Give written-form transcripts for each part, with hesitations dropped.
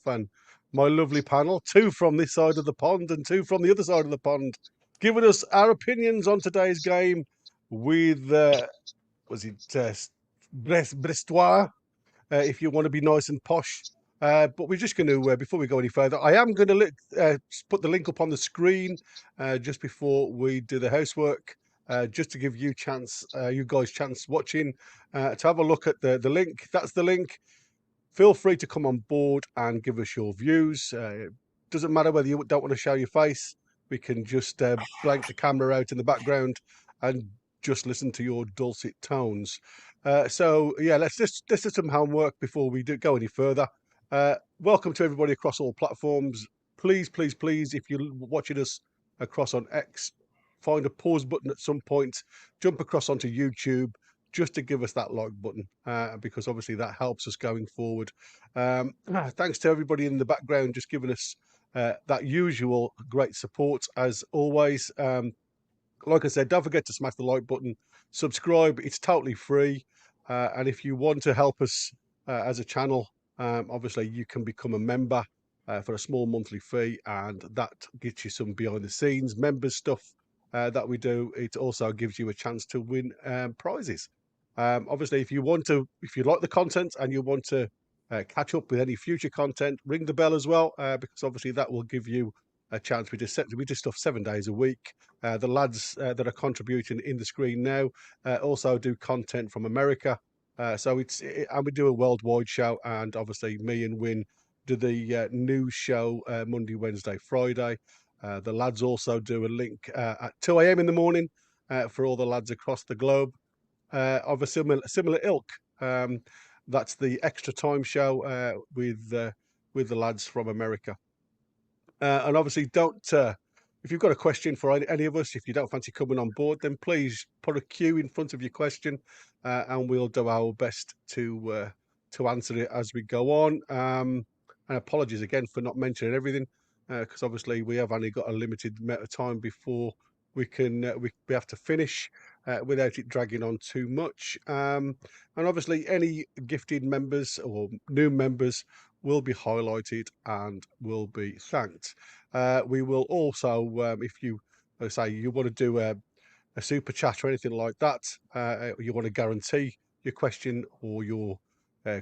and my lovely panel, two from this side of the pond and two from the other side of the pond, giving us our opinions on today's game with, Brestois, if you want to be nice and posh. But we're just going to, before we go any further, I am going to put the link up on the screen just before we do the housework, just to give you guys chance watching, to have a look at the link. That's the link. Feel free to come on board and give us your views. Doesn't matter whether you don't want to show your face. We can just blank the camera out in the background and just listen to your dulcet tones. So yeah, let's do some homework before we go any further. Welcome to everybody across all platforms. Please, please, please, if you're watching us across on X, find a pause button at some point, jump across onto YouTube, just to give us that like button, because obviously that helps us going forward. Thanks to everybody in the background just giving us that usual great support as always. Like I said, don't forget to smash the like button, subscribe, it's totally free. And if you want to help us as a channel, obviously you can become a member for a small monthly fee, and that gets you some behind the scenes members stuff that we do. It also gives you a chance to win prizes. Obviously, if you like the content and you want to catch up with any future content, ring the bell as well, because obviously that will give you a chance. We do stuff 7 days a week. The lads that are contributing in the screen now also do content from America. And we do a worldwide show, and obviously me and Win do the news show Monday, Wednesday, Friday. The lads also do a link at 2 a.m. in the morning for all the lads across the globe of a similar ilk. That's the Extra Time show with the lads from America. And obviously, if you've got a question for any of us, if you don't fancy coming on board, then please put a Q in front of your question, and we'll do our best to answer it as we go on. And apologies again for not mentioning everything, because obviously we have only got a limited amount of time before we have to finish without it dragging on too much. And obviously, any gifted members or new members will be highlighted and will be thanked. We will also, if you say you want to do a super chat or anything like that, you want to guarantee your question or your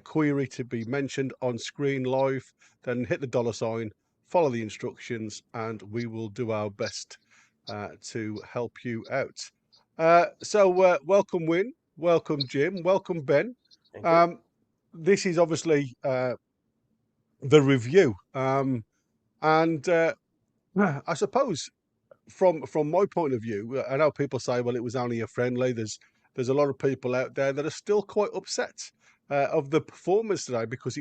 query to be mentioned on screen live, then hit the $sign, follow the instructions, and we will do our best to help you out. So welcome Win, welcome Jim, welcome Ben. This is obviously the review, and I suppose from my point of view, I know people say, well, it was only a friendly. There's a lot of people out there that are still quite upset of the performance today, because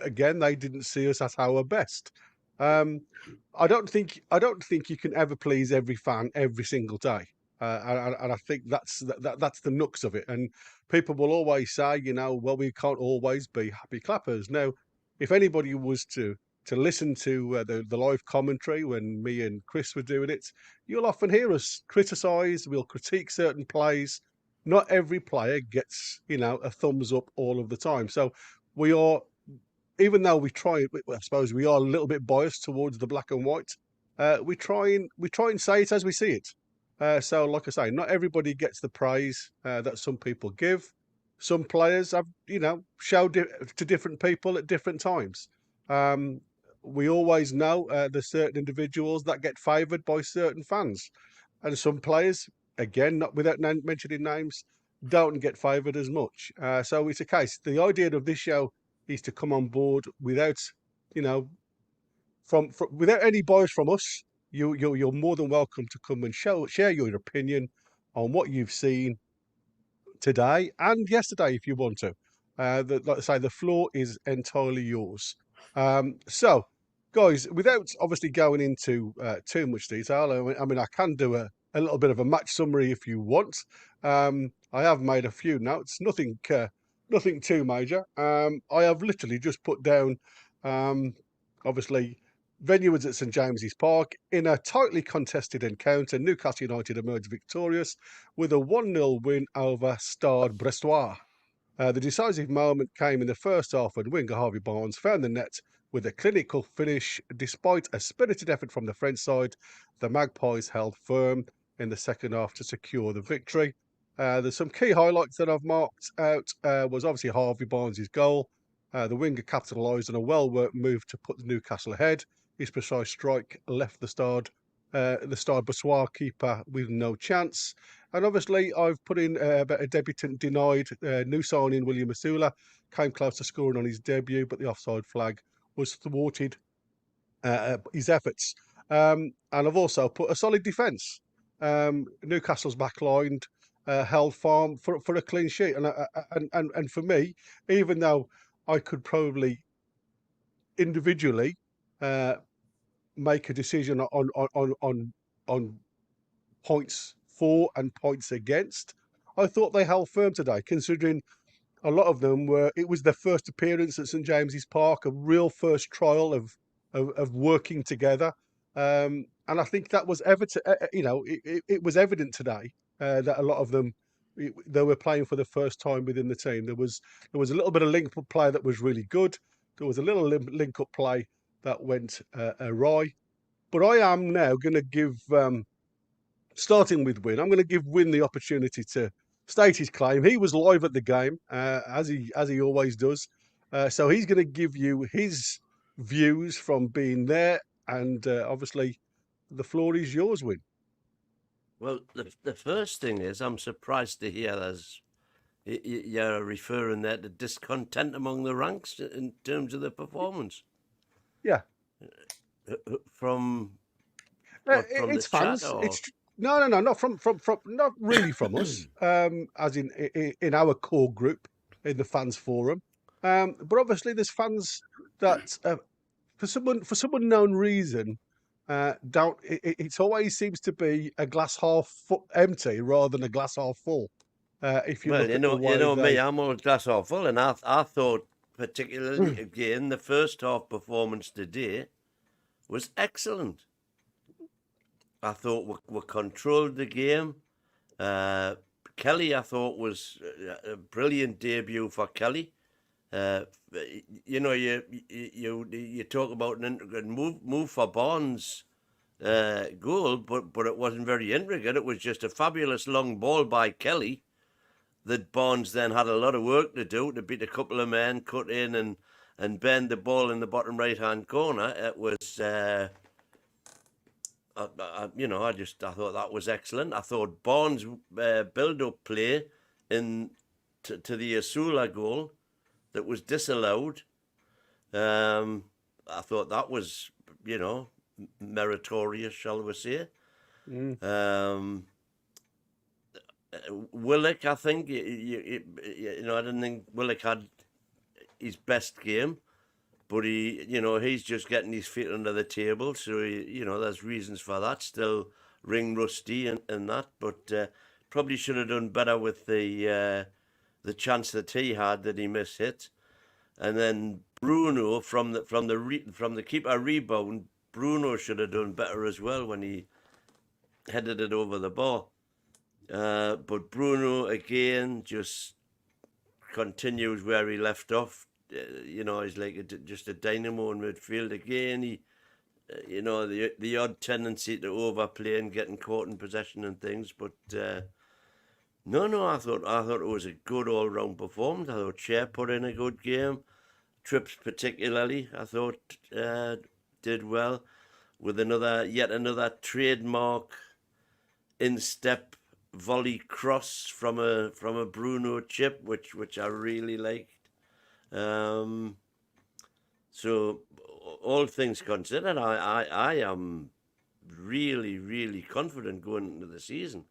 again, they didn't see us at our best. I don't think you can ever please every fan every single day, and I think that's the nux of it. And people will always say, well, we can't always be happy clappers. Now, if anybody was to listen to the live commentary when me and Chris were doing it, you'll often hear us criticise. We'll critique certain plays. Not every player gets a thumbs up all of the time. So we are, even though I suppose we are a little bit biased towards the black and white. We try and say it as we see it. So, like I say, not everybody gets the praise that some people give. Some players have, showed to different people at different times. We always know there's certain individuals that get favoured by certain fans, and some players, again, not without mentioning names, don't get favoured as much. So it's a case. The idea of this show is to come on board without, without any bias from us. You're more than welcome to come and share your opinion on what you've seen today and yesterday, if you want to. Like I say, the floor is entirely yours. So, guys, without obviously going into too much detail, I mean, I can do a little bit of a match summary if you want. I have made a few notes, nothing too major. I have literally just put down, obviously, venue was at St James's Park. In a tightly contested encounter, Newcastle United emerged victorious with a 1-0 win over Stade Brestois. The decisive moment came in the first half when winger Harvey Barnes found the net With a clinical finish, despite a spirited effort from the French side, the Magpies held firm in the second half to secure the victory. There's some key highlights that I've marked out. Was obviously Harvey Barnes' goal. The winger capitalised on a well-worked move to put Newcastle ahead. His precise strike left the Stade Bourgeois keeper with no chance. And obviously, I've put in about a debutant denied. New signing William Asula came close to scoring on his debut, but the offside flag was thwarted his efforts. And I've also put a solid defence. Newcastle's backline held firm for a clean sheet, and for me, even though I could probably individually make a decision on points for and points against, I thought they held firm today, considering a lot of them were. It was their first appearance at St James's Park, a real first trial of working together, and I think that was evident. It was evident today that a lot of them they were playing for the first time within the team. There was a little bit of link-up play that was really good. There was a little link-up play that went awry. But I am now going to give, starting with Win, I'm going to give Win the opportunity to state his claim. He was live at the game, as he always does. So he's going to give you his views from being there, and obviously the floor is yours, Win. Well, the first thing is I'm surprised to hear you're referring there to discontent among the ranks in terms of the performance. Yeah. From it's the fans. chat, or? It's no, not from not really from us. As in our core group in the fans forum. But obviously there's fans that for some unknown reason don't. It always seems to be a glass half empty rather than a glass half full. If you Well, look at the way me, I'm always glass half full, and I thought particularly again the first half performance today was excellent. I thought we controlled the game. Kelly, I thought, was a brilliant debut for Kelly. You talk about an intricate move for Barnes' goal, but it wasn't very intricate. It was just a fabulous long ball by Kelly that Barnes then had a lot of work to do to beat a couple of men, cut in and bend the ball in the bottom right-hand corner. It was, I thought that was excellent. I thought Barnes' build-up play to the Asula goal that was disallowed, I thought that was, meritorious, shall we say. Willock, I think, I didn't think Willock had his best game, but he's just getting his feet under the table, so there's reasons for that. Still ring rusty and that, but probably should have done better with the chance that he had that he mishit. And then Bruno from the keeper rebound, Bruno should have done better as well when he headed it over the bar. But Bruno again just continues where he left off. He's like just a dynamo in midfield again. He, the odd tendency to overplay and getting caught in possession and things. But no, I thought it was a good all-round performance. I thought Cher put in a good game. Trips particularly, I thought did well with yet another trademark in-step volley cross from a Bruno chip, which I really liked. So all things considered, I am really, really confident going into the season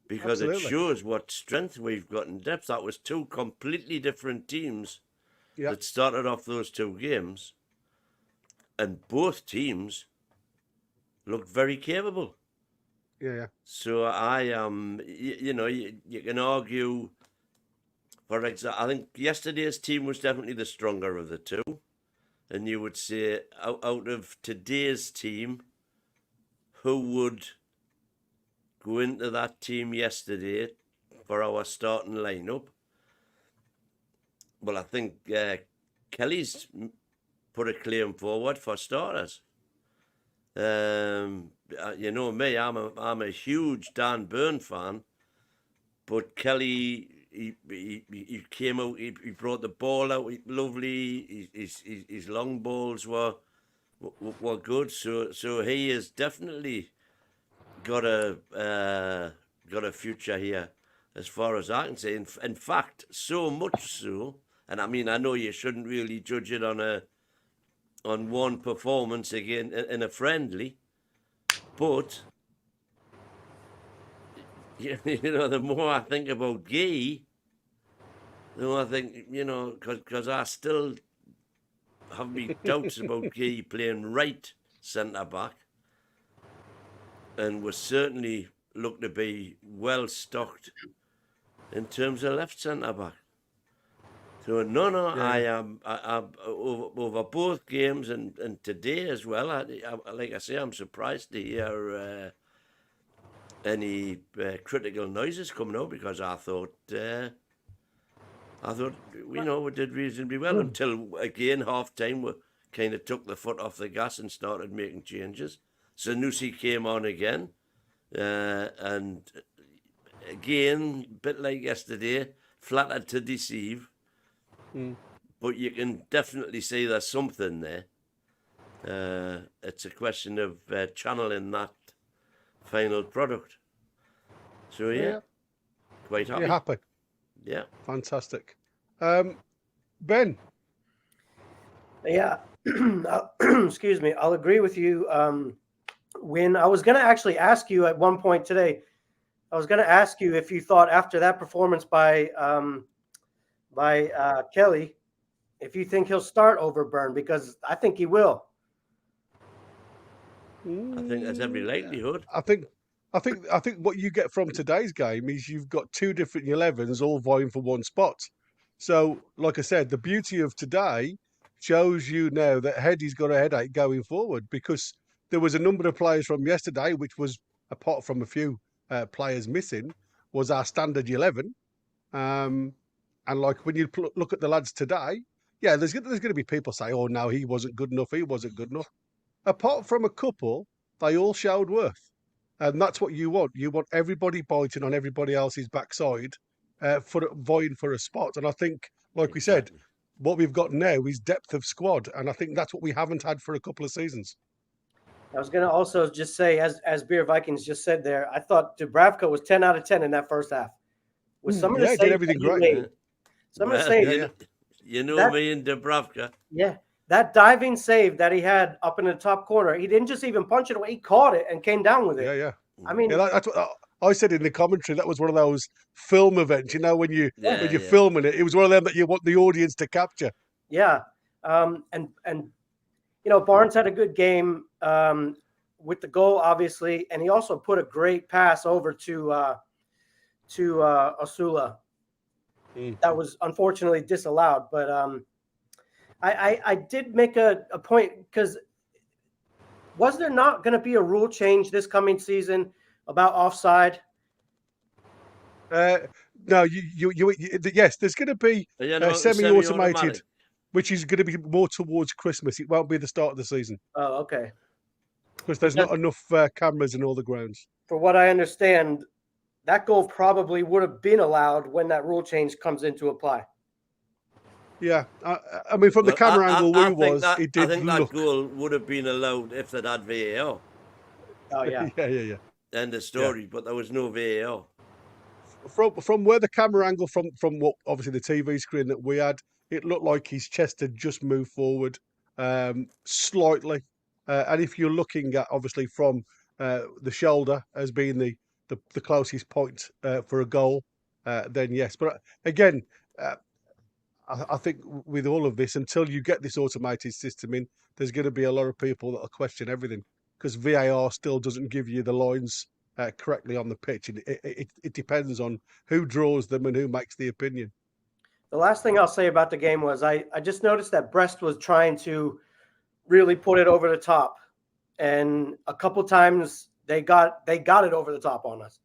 because Absolutely. It shows what strength we've got in depth. That was two completely different teams that started off those two games, and both teams looked very capable. Yeah. So I am, you can argue, for example, I think yesterday's team was definitely the stronger of the two. And you would say, out of today's team, who would go into that team yesterday for our starting lineup? Well, I think Kelly's put a claim forward for starters. You know me, I'm a huge Dan Burn fan, but Kelly, he came out, he brought the ball out lovely. His long balls were good. So he has definitely got a future here, as far as I can say. In fact, so much so, and I mean, I know you shouldn't really judge it on one performance again in a friendly, but you know, the more I think about Gee, the more I think, you know, because I still have me doubts about Gee playing right centre back, and we certainly look to be well stocked in terms of left centre back. So no, I am over both games and today as well. Like I say, I'm surprised to hear any critical noises coming out, because I thought we did reasonably well until again half time we kind of took the foot off the gas and started making changes. Sanusi came on again, and again, a bit like yesterday, flattered to deceive. But you can definitely see there's something there. It's a question of channeling that final product. So yeah. Quite happy. You're happy? Yeah. Fantastic. Ben? Yeah. Excuse me. I'll agree with you. When I was going to actually ask you at one point today, I was going to ask you if you thought after that performance by Kelly, if you think he'll start over Byrne, because I think he will. I think there's every likelihood. I think what you get from today's game is you've got two different 11s all vying for one spot. So, like I said, the beauty of today shows you now that Heady's got a headache going forward, because there was a number of players from yesterday, which was, apart from a few players missing, was our standard 11. And like when you look at the lads today, yeah, there's going to be people say, oh, no, he wasn't good enough. He wasn't good enough. Apart from a couple, they all showed worth. And that's what you want. You want everybody biting on everybody else's backside for vying for a spot. And I think, like we said, what we've got now is depth of squad. And I think that's what we haven't had for a couple of seasons. I was going to also just say, as Beer Vikings just said there, I thought Dubravka was 10 out of 10 in that first half. With some of the saves did everything great. Some of the saves. You know me and Dubravka. Yeah. That diving save that he had up in the top corner, he didn't just even punch it away. He caught it and came down with it. Yeah. I mean, that's what I said in the commentary. That was one of those film events, you know, when you're filming it. It was one of them that you want the audience to capture. Yeah. And you know, Barnes had a good game with the goal, obviously, and he also put a great pass over to Osula. That was unfortunately disallowed, but I did make a point, because was there not going to be a rule change this coming season about offside? No, yes, there's going to be semi-automated, which is going to be more towards Christmas. It won't be the start of the season. Oh, okay. Because there's not enough cameras in all the grounds. For what I understand, that goal probably would have been allowed when that rule change comes into apply. Yeah, I mean, from the camera angle it did I think look. that goal would have been allowed if they'd had VAR. Oh, yeah. Yeah. End of story, but there was no VAR. From where the camera angle, from what obviously the TV screen that we had, it looked like his chest had just moved forward slightly. And if you're looking at, obviously, from the shoulder as being the closest point for a goal, then yes. But again, I think with all of this, until you get this automated system in, there's going to be a lot of people that will question everything, because VAR still doesn't give you the lines correctly on the pitch. And it depends on who draws them and who makes the opinion. The last thing I'll say about the game was I just noticed that Brest was trying to really put it over the top. And a couple times they got it over the top on us.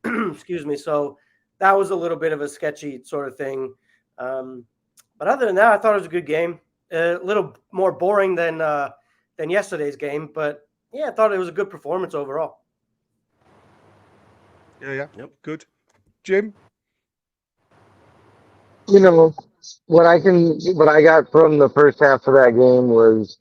Excuse me. So that was a little bit of a sketchy sort of thing. But other than that, I thought it was a good game. A little more boring than yesterday's game, but yeah, I thought it was a good performance overall. Yeah. Yep. Good. Jim? You know, what I got from the first half of that game was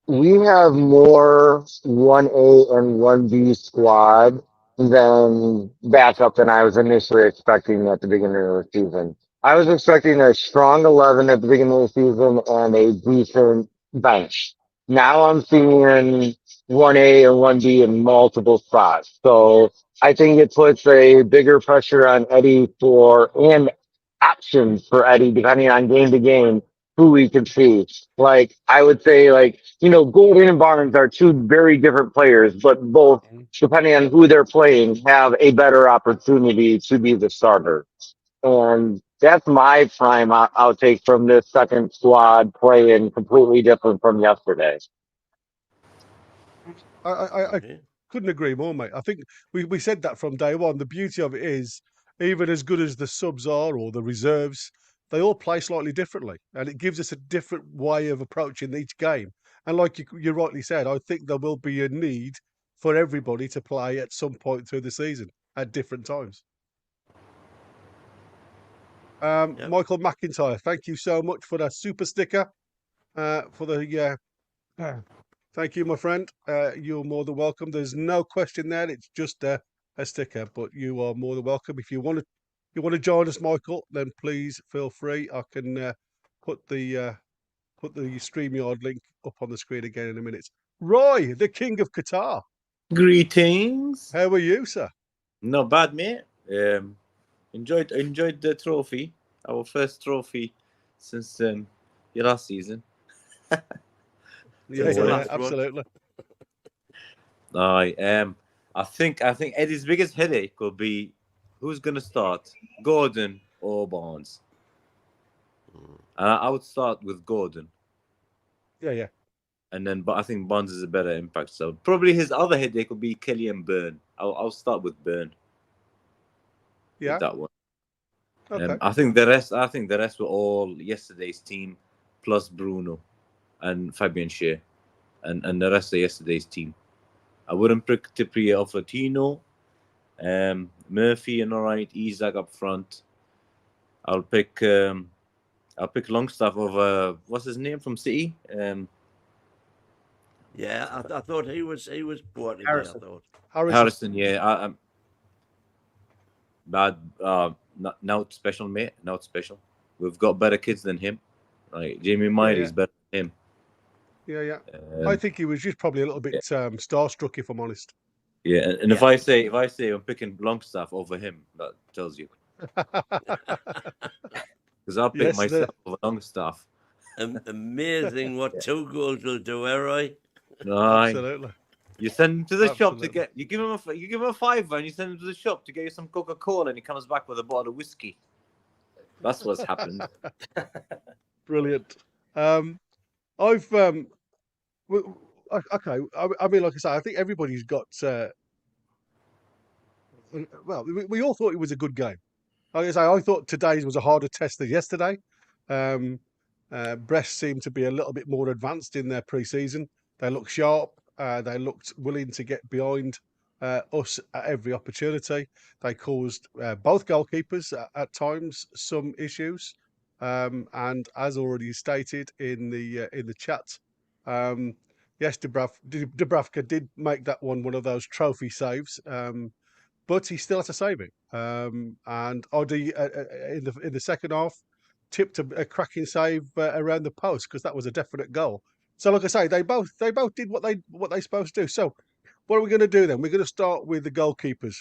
we have more 1A and 1B squad than backup than I was initially expecting at the beginning of the season. I was expecting a strong 11 at the beginning of the season and a decent bench. Now I'm seeing 1A and 1B in multiple spots. So I think it puts a bigger pressure on Eddie and options for Eddie, depending on game to game, who we can see. Like, I would say, Gordon and Barnes are two very different players, but both, depending on who they're playing, have a better opportunity to be the starter. And that's my prime outtake from this second squad playing completely different from yesterday. I couldn't agree more, mate. I think we said that from day one. The beauty of it is, even as good as the subs are or the reserves, they all play slightly differently, and it gives us a different way of approaching each game. And like you rightly said, I think there will be a need for everybody to play at some point through the season at different times. Michael McIntyre, thank you so much for the super sticker. Thank you, my friend. You're more than welcome. There's no question there. It's just a sticker, but you are more than welcome. If you want to join us, Michael, then please feel free. I can put the StreamYard link up on the screen again in a minute. Roy, the King of Qatar. Greetings. How are you, sir? Not bad, mate. Enjoyed the trophy. Our first trophy since your last season. Yeah, absolutely. I think Eddie's biggest headache will be who's gonna start, Gordon or Barnes. I would start with Gordon. Yeah. But I think Barnes is a better impact. So probably his other headache will be Kelly and Byrne. I'll start with Byrne. Yeah, with that one. Okay. I think the rest were all yesterday's team, plus Bruno and Fabian Schär, and the rest of yesterday's team. I wouldn't pick Trippier or Fortino. Murphy and all right, Isak up front. I'll pick Longstaff over what's his name from City. Yeah, I thought he was poor today. Harrison. I thought Harrison, yeah. Bad. Now it's special, mate. Now it's special. We've got better kids than him. Like Jamie Miley's better than him. Yeah. I think he was just probably a little bit starstruck, if I'm honest. Yeah, and if I say I'm picking Longstaff over him, that tells you. Because I'll pick myself over Longstaff. Amazing what 2 goals will do, Roy. Absolutely. You send him to the shop to get. You give him a $5 and you send him to the shop to get you some Coca-Cola, and he comes back with a bottle of whiskey. That's what's happened. Brilliant. Okay. I mean, like I say, I think everybody's got. Well, we all thought it was a good game. Like I say, I thought today's was a harder test than yesterday. Brest seemed to be a little bit more advanced in their pre-season. They looked sharp. They looked willing to get behind us at every opportunity. They caused both goalkeepers at times some issues. And as already stated in the chat, yes, Dubravka did make that one of those trophy saves. But he still had to save it. And Oddy in the second half tipped a cracking save around the post, because that was a definite goal. So, like I say, they both did what they supposed to do. So, what are we going to do then? We're going to start with the goalkeepers,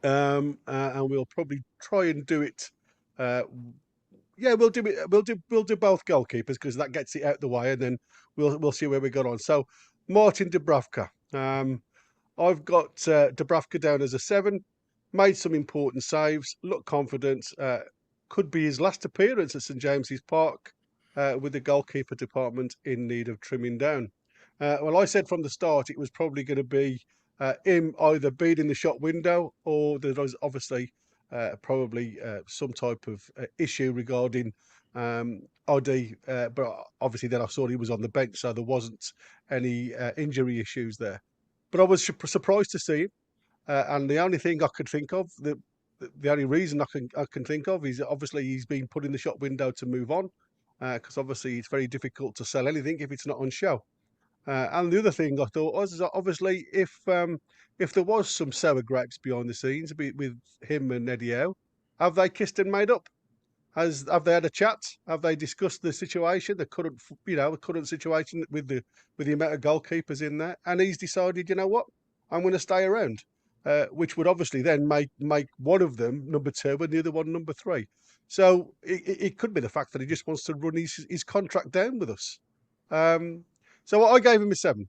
and we'll probably try and do it. We'll do it. We'll do both goalkeepers, because that gets it out the way, and then we'll see where we got on. So, Martin Dubravka. I've got Dubravka down as a 7. Made some important saves. Looked confident. Could be his last appearance at St James's Park, with the goalkeeper department in need of trimming down. Well, I said from the start it was probably going to be him either being in the shop window, or there was obviously probably some type of issue regarding Oddy, but obviously then I saw he was on the bench, so there wasn't any injury issues there. But I was surprised to see him, and the only thing I could think of, the only reason I can think of is obviously he's been put in the shop window to move on, because obviously it's very difficult to sell anything if it's not on show. And the other thing I thought was is that obviously if there was some sour grapes behind the scenes with him and Eddie Howe, have they kissed and made up? Have they had a chat? Have they discussed the situation, the current situation with the amount of goalkeepers in there? And he's decided, you know what, I'm going to stay around, which would obviously then make one of them number 2 and the other one number 3. So it could be the fact that he just wants to run his contract down with us. So I gave him a 7.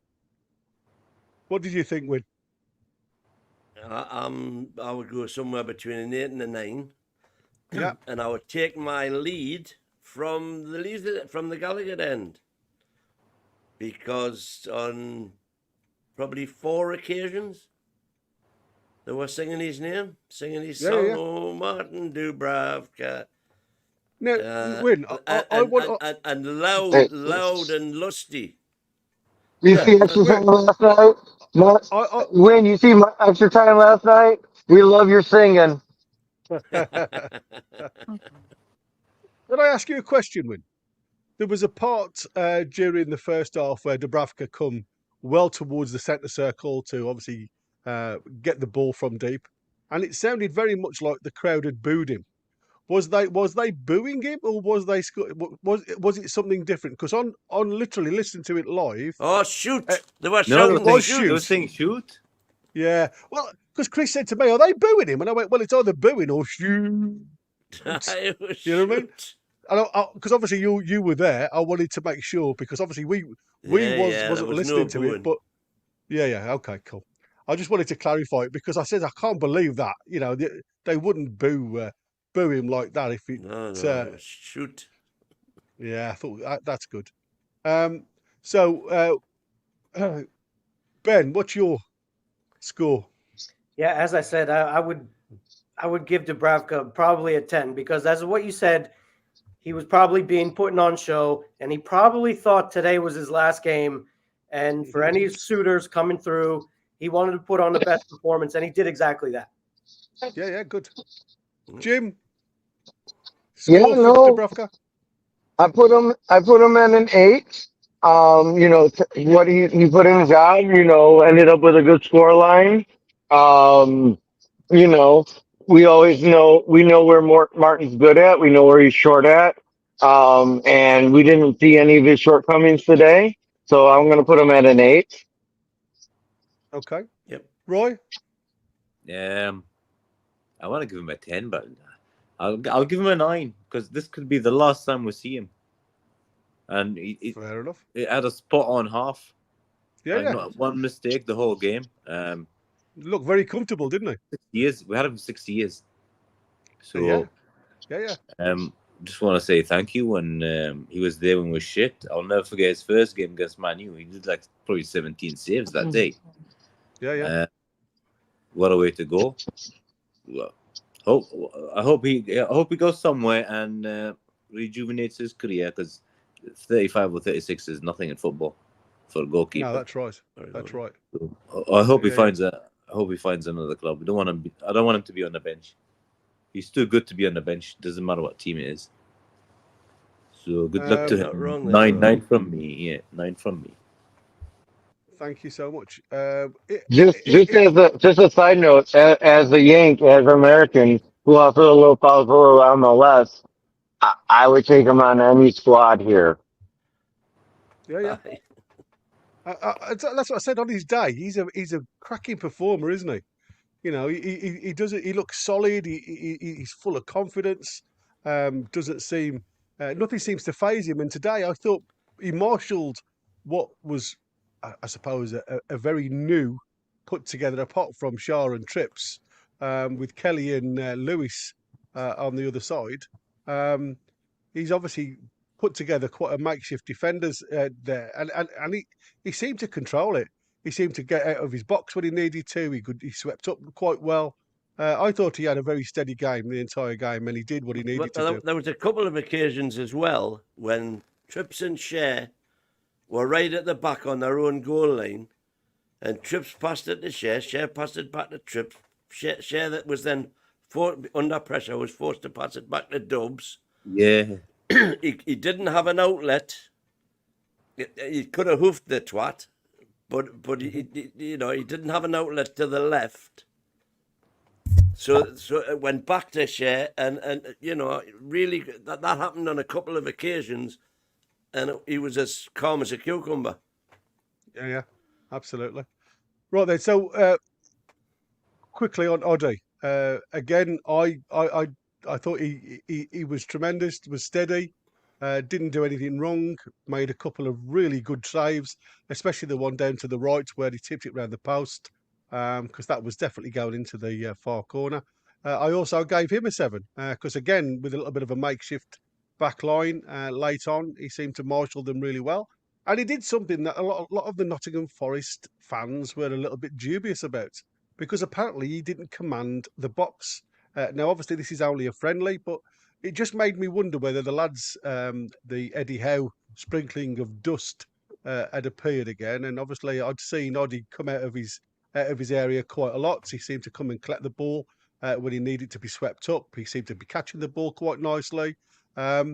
What did you think, Win? I would go somewhere between an 8 and a 9. Yeah. And I would take my lead from the Gallagher end, because on probably 4 occasions they were singing his name, singing his song. Yeah. Oh, Martin Dubravka. Now, Win, I want... and loud and lusty. You see extra time last night? Win, you see my extra time last night? We love your singing. Can I ask you a question, Win? There was a part during the first half where Dubravka come well towards the centre circle to obviously get the ball from deep, and it sounded very much like the crowd had booed him. Was they booing him, or was it something different? Because on literally listening to it live. Oh, shoot! They were No, shouting, shoot. they were saying shoot. Yeah, well, because Chris said to me, "Are they booing him?" And I went, "Well, it's either booing or shoot." You know what I mean? Because obviously you were there. I wanted to make sure, because obviously we wasn't listening to it. But yeah, okay, cool. I just wanted to clarify it, because I said I can't believe that. You know, they wouldn't boo him like that if it. No, shoot. Yeah, I thought that's good. So Ben, what's your score? Yeah, as I said, I would give Dubravka probably a 10, because as what you said, he was probably being put on show, and he probably thought today was his last game. And for any suitors coming through, he wanted to put on the best performance, and he did exactly that. Yeah, good. Jim, Yeah, score for no. Dubravka? I put him at an 8. What he put in his job, ended up with a good score line. We always we know where Martin's good at. We know where he's short at. And we didn't see any of his shortcomings today. So I'm going to put him at an 8. Okay. Yep. Roy? I want to give him a 10, but I'll give him a 9, because this could be the last time we see him. And Fair enough. It had a spot on half. Yeah. Not one mistake the whole game. Looked very comfortable, didn't he? 6 years. We had him for 6 years. So yeah. Just want to say thank you. When he was there when we were shit, I'll never forget his first game against Man U. He did like probably 17 saves that day. Yeah. What a way to go! Well, I hope he goes somewhere and rejuvenates his career, because 35 or 36 is nothing in football for a goalkeeper. No, that's right. That's right. So, I hope he finds another club. I don't want him to be on the bench. He's too good to be on the bench. Doesn't matter what team it is. So good luck to him. 9 from me. Yeah, 9 from me. Thank you so much. Just a side note, as a Yank, as an American who also a little follows for MLS, I would take him on any squad here. Yeah. That's what I said on his day. He's a cracking performer, isn't he? You know, he does it. He looks solid. He's full of confidence. Doesn't seem nothing seems to faze him. And today, I thought he marshalled what was, I suppose, a very new put together, apart from Shah and Trips, with Kelly and Lewis on the other side. He's obviously put together quite a makeshift defenders there, and he seemed to control it. He seemed to get out of his box when he needed to. He swept up quite well. I thought he had a very steady game the entire game, and he did what he needed to do. There was a couple of occasions as well when Trips and Shea were right at the back on their own goal line, and Trips passed it to Shea. Shea passed it back to Trips. Shea that was then under pressure was forced to pass it back to Dubs. Yeah. He didn't have an outlet. He could have hoofed the twat, but he didn't have an outlet to the left. So it went back to Shea, and really that happened on a couple of occasions, and he was as calm as a cucumber. Yeah, absolutely. Right then, so quickly on Oddie. Again, I thought he was tremendous, was steady, didn't do anything wrong, made a couple of really good saves, especially the one down to the right where he tipped it round the post, because that was definitely going into the far corner. I also gave him a 7, because again, with a little bit of a makeshift back line late on, he seemed to marshal them really well. And he did something that a lot of the Nottingham Forest fans were a little bit dubious about, because apparently he didn't command the box. Now, obviously, this is only a friendly, but it just made me wonder whether the lads, the Eddie Howe sprinkling of dust had appeared again. And obviously, I'd seen Oddie come out of his area quite a lot. He seemed to come and collect the ball when he needed to be swept up. He seemed to be catching the ball quite nicely. I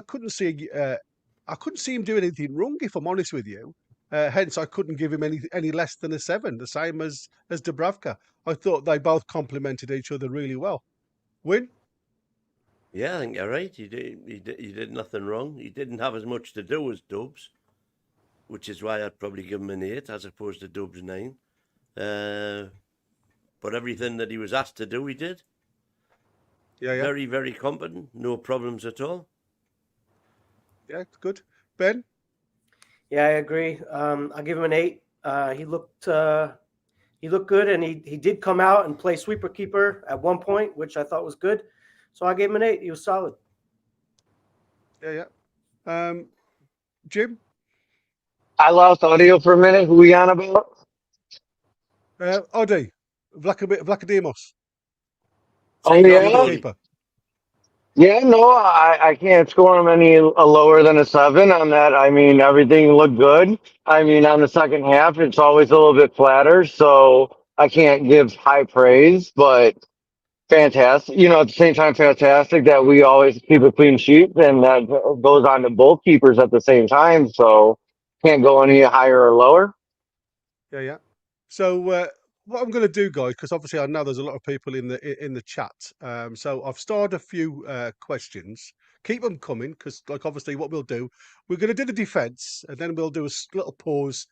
couldn't see him doing anything wrong, if I'm honest with you. Hence, I couldn't give him any less than a 7, the same as Dubravka. I thought they both complemented each other really well. Win? Yeah, I think you're right. He did nothing wrong. He didn't have as much to do as Dubs, which is why I'd probably give him an 8 as opposed to Dubs 9. But everything that he was asked to do, he did. Yeah. Very, very competent. No problems at all. Yeah, good. Ben? Yeah, I agree. I'll give him an 8. He looked good, and he did come out and play sweeper keeper at one point, which I thought was good. So I gave him an 8. He was solid. Yeah. Jim? I lost audio for a minute. Who we on about? Oddie, Vlachodimos. Oh, Second yeah? goalkeeper. Yeah, no, I can't score him any lower than a 7 on that. I mean, everything looked good. I mean, on the second half, it's always a little bit flatter, so I can't give high praise, but fantastic. At the same time, fantastic that we always keep a clean sheet, and that goes on to both keepers at the same time, so can't go any higher or lower. Yeah. So what I'm going to do, guys, because obviously I know there's a lot of people in the chat. So I've started a few questions. Keep them coming, because obviously what we'll do, we're going to do the defence, and then we'll do a little pause.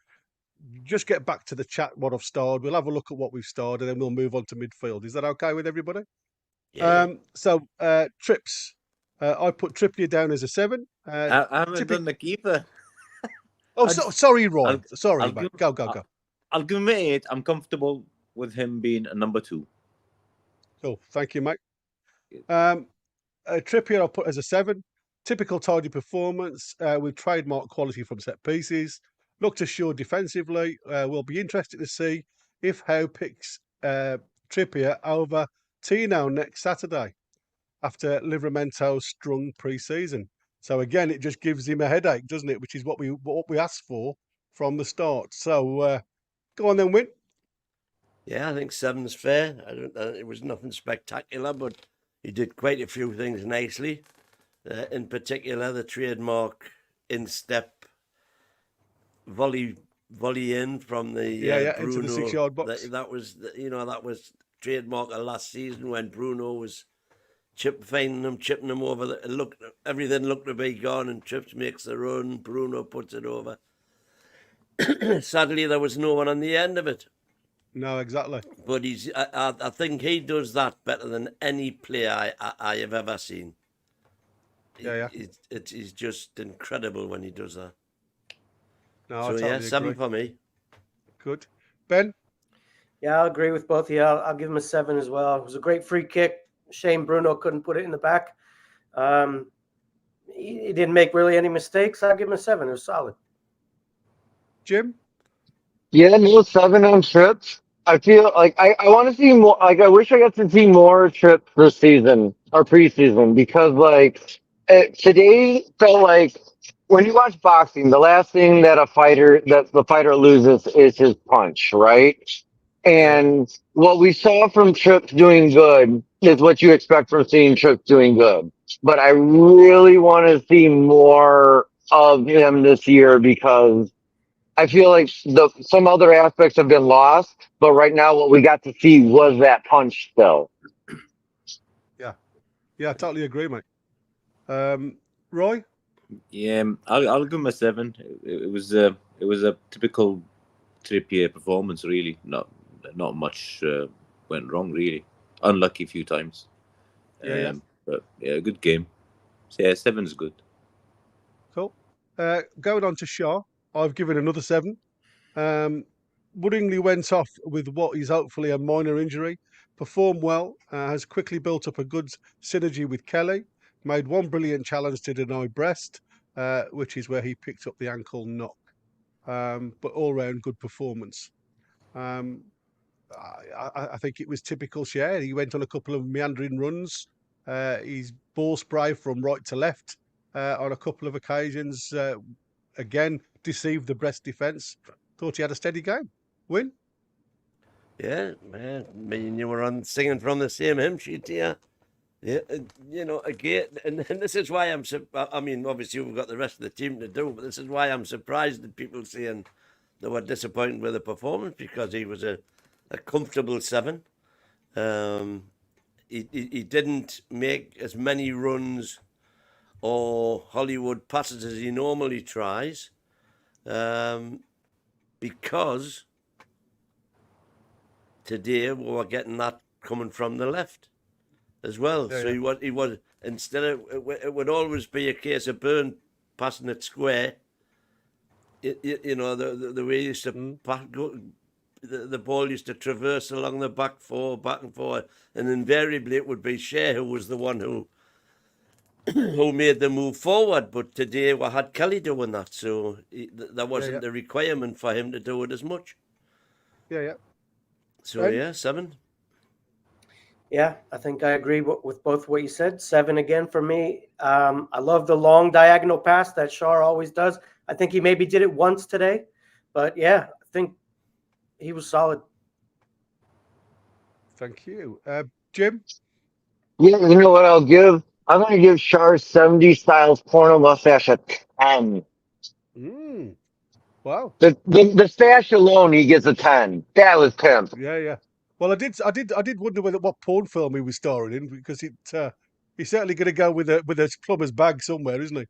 Just get back to the chat, what I've starred. We'll have a look at what we've starred, and then we'll move on to midfield. Is that okay with everybody? Yeah. So Trips, I put Trippier down as a 7. I haven't done the keeper. Sorry, Roy. Sorry, mate. Go. I'll give him an 8. I'm comfortable with him being a number 2. Cool. Thank you, mate. Trippier I'll put as a 7. Typical tidy performance with trademark quality from set pieces. Looked assured defensively. We'll be interested to see if Howe picks Trippier over Tino next Saturday after Livramento's strong pre-season. So again, it just gives him a headache, doesn't it? Which is what we asked for from the start. So go on then, Win. Yeah, I think 7's fair. It was nothing spectacular, but he did quite a few things nicely. In particular, the trademark in-step volley in from the Bruno, into the 6-yard box. That was trademark of last season when Bruno was chipping them over. Everything looked to be gone, and Trips makes the run. Bruno puts it over. Sadly, there was no one on the end of it. No, exactly. But I think he does that better than any player I have ever seen. Yeah. It's just incredible when he does that. No, so I totally 7 agree. for me. Good. Ben? Yeah, I'll agree with both of you. I'll give him a 7 as well. It was a great free kick. Shame Bruno couldn't put it in the back. He didn't make really any mistakes. I'll give him a 7. It was solid. Jim? Yeah, no 7 on Trips. I feel like I want to see more. Like I wish I got to see more trips this season or preseason because like today felt like when you watch boxing, the last thing that the fighter loses is his punch, right? Yeah. And what we saw from Trips doing good is what you expect from seeing Trips doing good. But I really want to see more of him this year because I feel like some other aspects have been lost, but right now what we got to see was that punch still. Yeah, yeah, I totally agree, mate. Roy? Yeah, I'll give him a 7. It was a typical Trippier performance, really. Not much went wrong, really. Unlucky a few times. Yeah. But yeah, good game. So yeah, 7 is good. Cool. Going on to Shaw, I've given another 7. Woodingley went off with what is hopefully a minor injury, performed well, has quickly built up a good synergy with Kelly, made one brilliant challenge to deny Brest, which is where he picked up the ankle knock. But all round good performance. Um, I think it was typical Share. He went on a couple of meandering runs. He's ball spray from right to left on a couple of occasions. Again, deceived the Brest defence. Thought he had a steady game. Win? Yeah, man. Me and you were on singing from the same hymn sheet here. Yeah, again, and this is why I mean, obviously we've got the rest of the team to do, but this is why I'm surprised that people saying they were disappointed with the performance because he was a comfortable 7. He didn't make as many runs or Hollywood passes as he normally tries, because today we were getting that coming from the left as well. Yeah, So he was instead of it would always be a case of Burn passing it square. The way he used to the ball used to traverse along the back and forward, and invariably it would be Shea who was the one who made the move forward. But today we had Kelly doing that, so there wasn't the requirement for him to do it as much. Yeah. So Ben? yeah, 7. Yeah, I think I agree with both what you said. 7 again for me. I love the long diagonal pass that Shaw always does. I think he maybe did it once today, but yeah, I think he was solid. Thank you. Jim? Yeah, you know what I'll give? I'm gonna give Char's 70 styles porno mustache a 10. Wow. The stash alone he gets a 10. That was pimp. Yeah. Well, I did wonder what porn film he was starring in because he's certainly going to go with a plumber's bag somewhere, isn't he?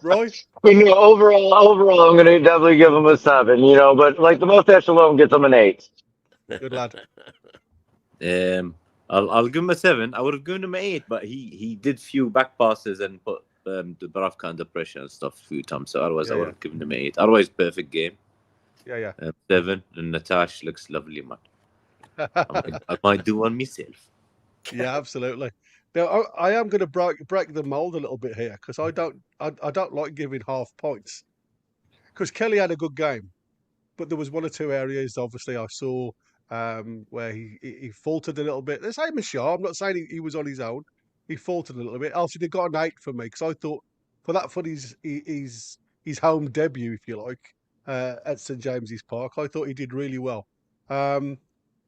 Roy? But overall, I'm gonna definitely give him a 7. But like the mustache alone gets him an 8. Good lad. I'll give him a 7. I would have given him an 8, but he did few back passes and put the Dubravka under pressure and stuff a few times. So otherwise, I would have given him an 8. Otherwise, perfect game. Yeah. 7, and Natash looks lovely, man. I might do one myself. Yeah, absolutely. Now I am going to break the mold a little bit here because I don't like giving half points because Kelly had a good game, but there was one or two areas obviously I saw where he faltered a little bit. The same as Shaw. I'm not saying he was on his own. He faltered a little bit. Else he'd have got an 8 for me because I thought for his home debut, if you like, at St James's Park, I thought he did really well.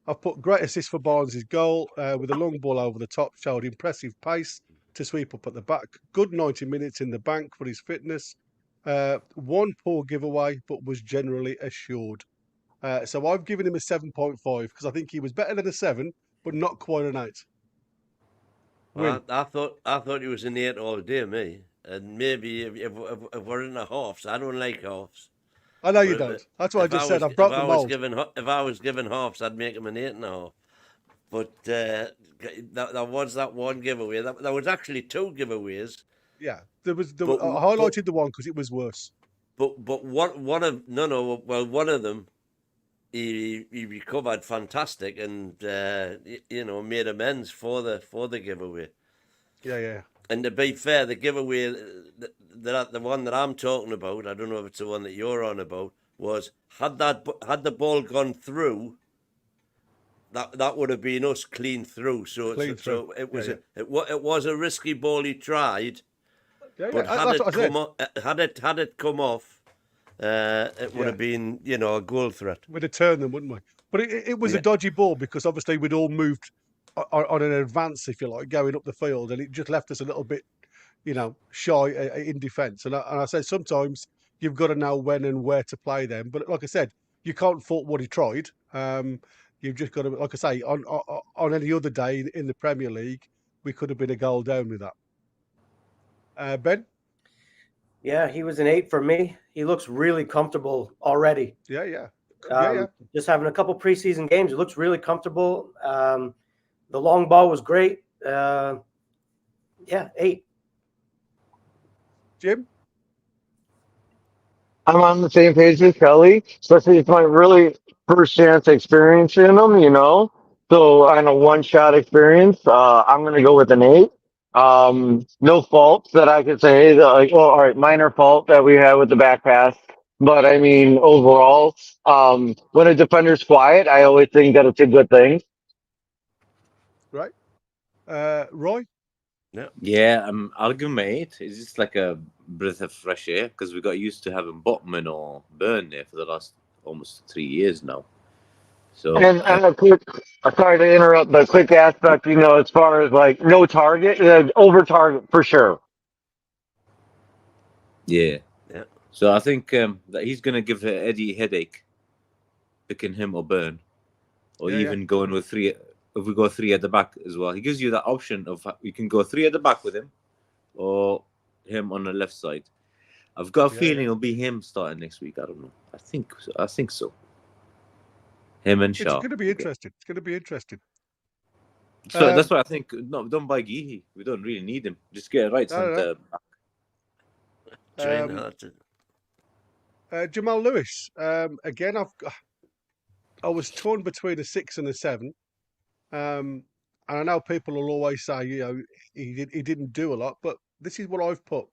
I've put great assist for Barnes' goal with a long ball over the top, showed impressive pace to sweep up at the back. Good 90 minutes in the bank for his fitness. One poor giveaway, but was generally assured. So I've given him a 7.5 because I think he was better than a 7, but not quite an 8. Win. I thought he was an 8 all day, me. And maybe if we're in the halves, I don't like halves. I know you don't. That's what I just said. I've broke the mold. If I was given halves, I'd make him an 8.5. But there was that one giveaway. There was actually 2 giveaways. Yeah, I highlighted the one because it was worse. But one of them, he recovered fantastic and made amends for the giveaway. Yeah. And to be fair, the giveaway, the one that I'm talking about, I don't know if it's the one that you're on about, was had the ball gone through, that would have been us clean through. So it was it was a risky ball he tried, but had it come off, it would have been a goal threat. We'd have turned them, wouldn't we? But it was a dodgy ball because obviously we'd all moved on an advance, if you like, going up the field, and it just left us a little bit, shy in defence. And I say sometimes you've got to know when and where to play them. But like I said, you can't fault what he tried. You've just got to, like I say, on any other day in the Premier League, we could have been a goal down with that. Ben? Yeah, he was an 8 for me. He looks really comfortable already. Yeah. Just having a couple preseason games, it looks really comfortable. The long ball was great. 8. Jim? I'm on the same page with Kelly, especially it's my really first chance experience in them, So on a one-shot experience, I'm going to go with an 8. No faults that I could say, all right, minor fault that we had with the back pass. But I mean, overall, when a defender's quiet, I always think that it's a good thing. Right. Roy? Yeah, I'll give him an 8. It's just like a breath of fresh air because we got used to having Botman or Burn there for the last almost 3 years now. So and a quick, sorry to interrupt, but quick aspect, as far as like no target, over target for sure. Yeah. So I think that he's going to give Eddie a headache picking him or Burn, or even going with 3. If we go 3 at the back as well, he gives you that option of you can go 3 at the back with him, or him on the left side. I've got a feeling it'll be him starting next week. I don't know. I think so. Him and Shaw. It's going to be interesting. So that's why I think no, don't buy Geehy. We don't really need him. Just get a right centre back. Jamal Lewis. Again, I was torn between a 6 and a 7. And I know people will always say, he didn't do a lot, but this is what I've put.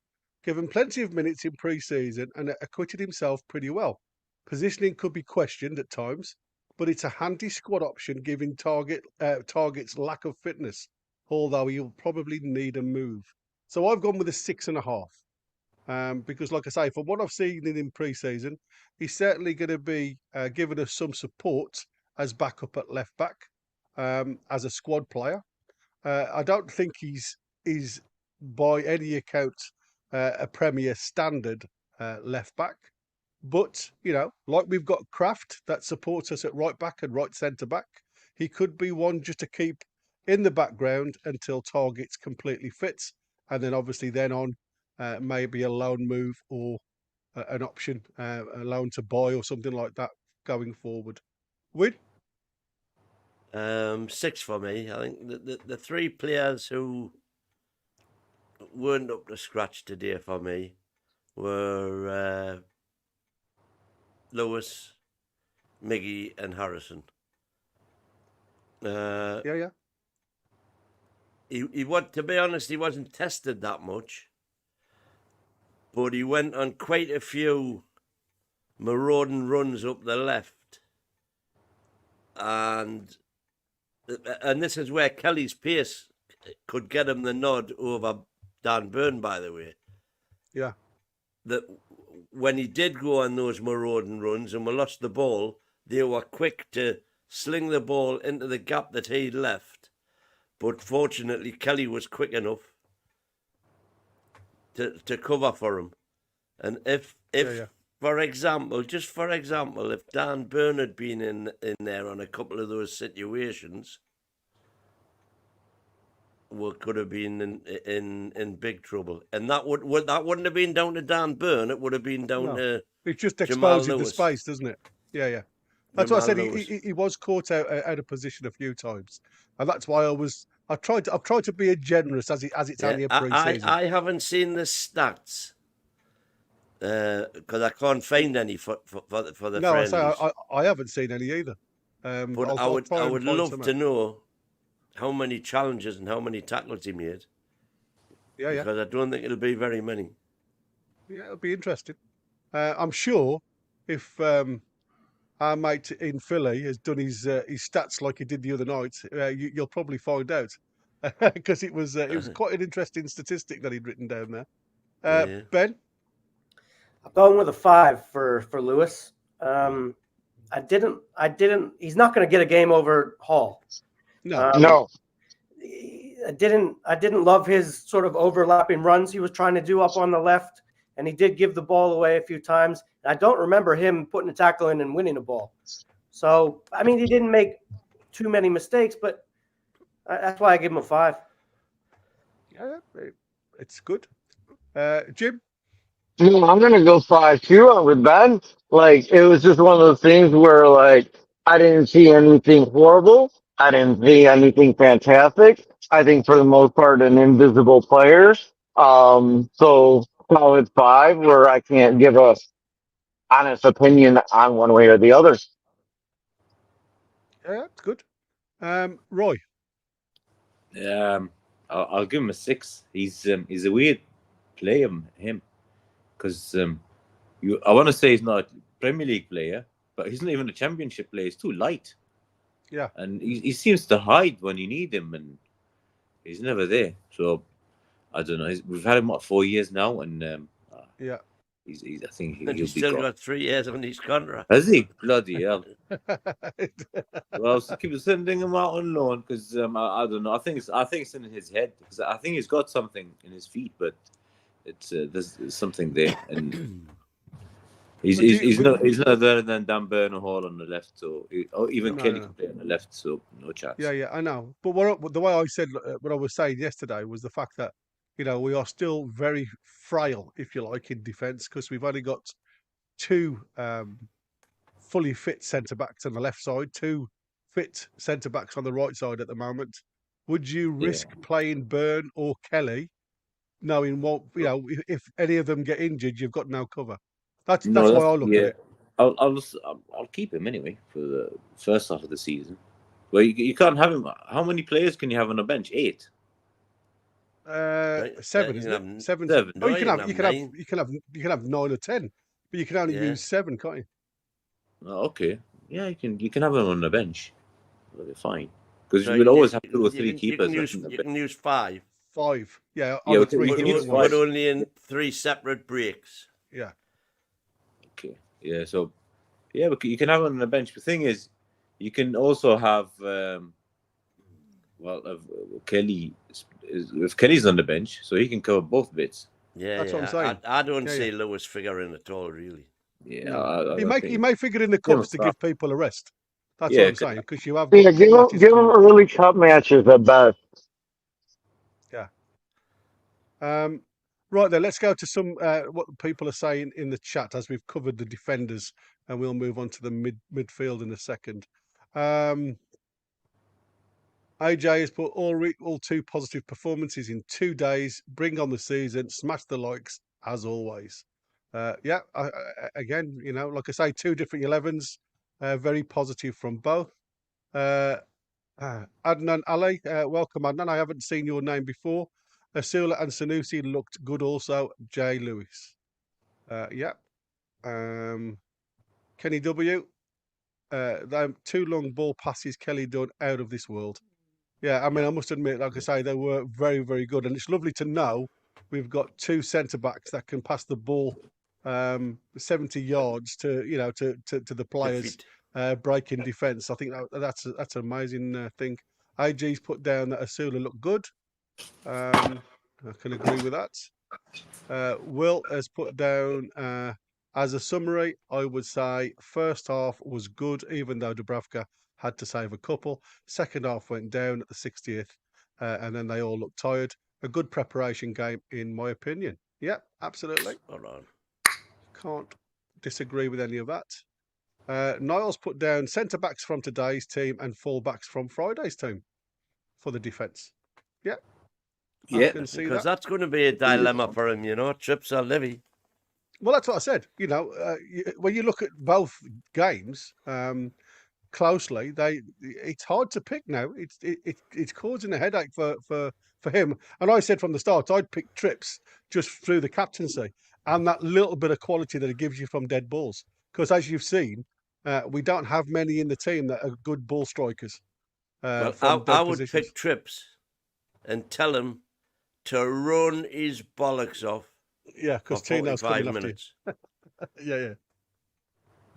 Given plenty of minutes in pre-season and acquitted himself pretty well. Positioning could be questioned at times, but it's a handy squad option given Target's lack of fitness, although he'll probably need a move. So I've gone with a 6.5. Because, like I say, from what I've seen in pre-season, he's certainly going to be giving us some support as backup at left back, as a squad player. I don't think he's by any account a Premier standard left back, but like we've got Kraft that supports us at right back and right centre back, he could be one just to keep in the background until Target's completely fit, and then obviously then on. Maybe a loan move or an option, a loan to buy or something like that going forward. Wid? 6 for me. I think the 3 players who weren't up to scratch today for me were Lewis, Miggy, and Harrison. Yeah. To be honest, he wasn't tested that much. But he went on quite a few marauding runs up the left. And this is where Kelly's pace could get him the nod over Dan Burn, by the way. Yeah. That when he did go on those marauding runs and we lost the ball, they were quick to sling the ball into the gap that he'd left. But fortunately, Kelly was quick enough to cover for him. And if for example, if Dan Burn had been in there on a couple of those situations, we could have been in big trouble. And that wouldn't have been down to Dan Burn. It would have been down to it's just Jamal exposing the Lewis. space, doesn't it? Yeah. That's why I said he was caught out of position a few times, and that's why I've tried to be generous as it's only a pre-season. I haven't seen the stats because I can't find any for the friendlies. I haven't seen any either. But I would love to know how many challenges and how many tackles he made. Yeah. Because I don't think it'll be very many. Yeah, it'll be interesting. I'm sure if our mate in Philly has done his stats like he did the other night, you'll probably find out because it was quite an interesting statistic that he'd written down there. Yeah. Ben, I'm going with a 5 for Lewis. I didn't. He's not going to get a game over Hall. no, No. I didn't love his sort of overlapping runs he was trying to do up on the left, and he did give the ball away a few times. And I don't remember him putting a tackle in and winning a ball. So I mean, he didn't make too many mistakes, but that's why I give him a 5. yeah, it's good. Jim, No, I'm gonna go 5-2 with Ben. Like it was just one of those things where like I didn't see anything horrible. I didn't see anything fantastic. I think for the most part an invisible player. So solid 5 where I can't give a honest opinion on one way or the other. yeah, it's good. Roy, I'll give him a 6. He's a weird player, him, because I want to say he's not a Premier League player, but he's not even a Championship player. He's too light. Yeah. And he seems to hide when you need him, and he's never there. So I don't know. We've had him what 4 years now, and yeah. he's I think And he'll he's be still gone. got 3 years on his contract. Has he? Bloody hell! Well, I'll keep sending him out on loan because I don't know. I think it's in his head because I think he's got something in his feet, but it's there's something there, and he's not better than Dan Burner Hall on the left, or even Kelly can play on the left, so no chance. Yeah, I know. But the way I said what I was saying yesterday was the fact that we are still very frail, if you like, in defence because we've only got 2 fully fit centre backs on the left side, 2 fit centre backs on the right side at the moment. Would you risk playing Burn or Kelly, knowing what if any of them get injured, you've got no cover? That's why I look at it. I'll keep him anyway for the first half of the season. Well, you can't have him. How many players can you have on a bench? 8. 7, isn't it? 7. No, you can have 9. you can have 9 or 10, but you can only use 7, can't you? Oh, okay. Yeah, you can have him on the bench. That'll be fine. Because you would always have 2 or 3 keepers. You can use 5. 5, yeah. Yeah, But only in 3 separate breaks. Yeah. Okay. Yeah. So, yeah, but you can have him on the bench. The thing is, you can also have Kelly. If Kelly's on the bench, so he can cover both bits. Yeah, that's what I'm saying. I don't see Lewis figuring at all, really. Yeah, he may figure in the cups to give people a rest. That's what I'm saying because you have. Yeah, give him early cup matches at best. Yeah. Right then, let's go to some what people are saying in the chat as we've covered the defenders, and we'll move on to the midfield in a second. AJ has put all 2 positive performances in 2 days. Bring on the season, smash the likes as always. Again, like I say, 2 different 11s, very positive from both. Adnan Ali, welcome Adnan. I haven't seen your name before. Asula and Sanusi looked good also. Jay Lewis. Kenny W. Them 2 long ball passes Kelly done out of this world. Yeah, I mean, I must admit, like I say, they were very, very good. And it's lovely to know we've got 2 centre-backs that can pass the ball 70 yards to the players breaking defence. I think that's an amazing thing. AG's put down that Asula looked good. I can agree with that. Will has put down, as a summary, I would say first half was good, even though Dubravka had to save a couple. Second half went down at the 60th, and then they all looked tired. A good preparation game, in my opinion. Yeah, absolutely. Hold on. Can't disagree with any of that. Niles put down centre-backs from today's team and full-backs from Friday's team for the defence. Yeah. Yeah, I can see Because that. that's going to be a dilemma for him, Trips or Livy. Well, that's what I said. When you look at both games closely, it's hard to pick now. It's causing a headache for him. And I said from the start, I'd pick Trips just through the captaincy and that little bit of quality that it gives you from dead balls. because as you've seen, we don't have many in the team that are good ball strikers. Well, From I dead would positions. pick Trips and tell him to run his bollocks off Yeah, for because Tino's 45 coming after minutes. you.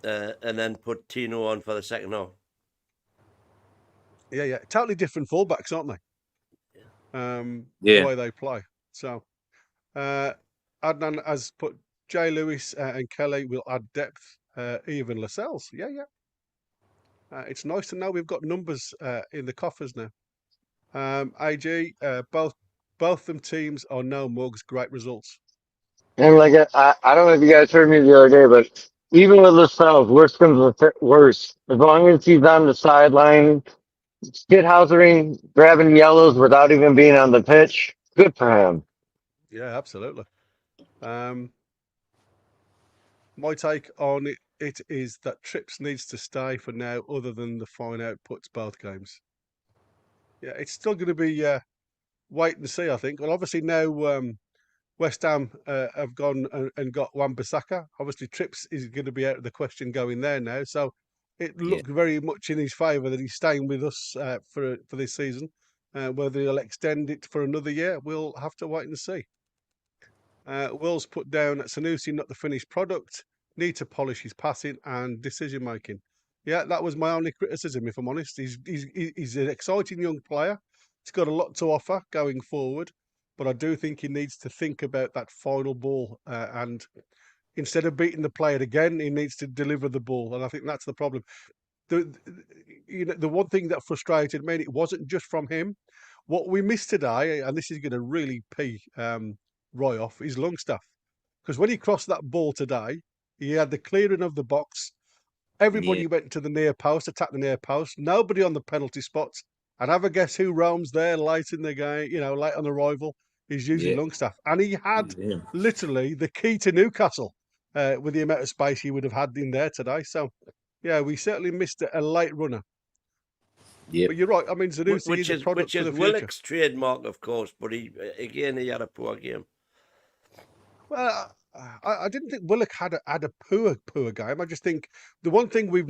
Yeah. And then put Tino on for the second half. Yeah. Totally different fullbacks, aren't they? The Yeah. way they play. So, Adnan has put Jay Lewis and Kelly will add depth. Even Lascelles. Yeah. It's nice to know we've got numbers in the coffers now. AG, both them teams are no mugs. Great results. And like I don't know if you guys heard me the other day, but even with Lascelles, worse comes to worse. As long as he's on the sideline, skid-housering, grabbing yellows without even being on the pitch, good for him. Yeah, absolutely. My take on it is that Trips needs to stay for now, other than the fine outputs both games. Yeah, it's still going to be wait and see, I think. Well, obviously now West Ham have gone and got Wan-Bissaka. Obviously, Trips is going to be out of the question going there now. So it looked very much in his favour that he's staying with us for this season. Whether he'll extend it for another year, we'll have to wait and see. Will's put down Sanusi, not the finished product. Need to polish his passing and decision making. Yeah, that was my only criticism, if I'm honest. He's an exciting young player. He's got a lot to offer going forward, but I do think he needs to think about that final ball. And instead of beating the player again, he needs to deliver the ball. And I think that's the problem. The one thing that frustrated me, it wasn't just from him. What we missed today, and this is going to really pee Roy off, is Longstaff. Because when he crossed that ball today, he had the clearing of the box. Everybody went to the near post, attacked the near post. Nobody on the penalty spots. And have a guess who roams there late in the game, late on arrival, is usually Longstaff. And he had literally the key to Newcastle with the amount of space he would have had in there today. So, yeah, we certainly missed a late runner. Yeah. But you're right. I mean, Zanussi is a product for the future. Willock's trademark, of course, but he had a poor game. Well, I didn't think Willock had a poor game. I just think the one thing I've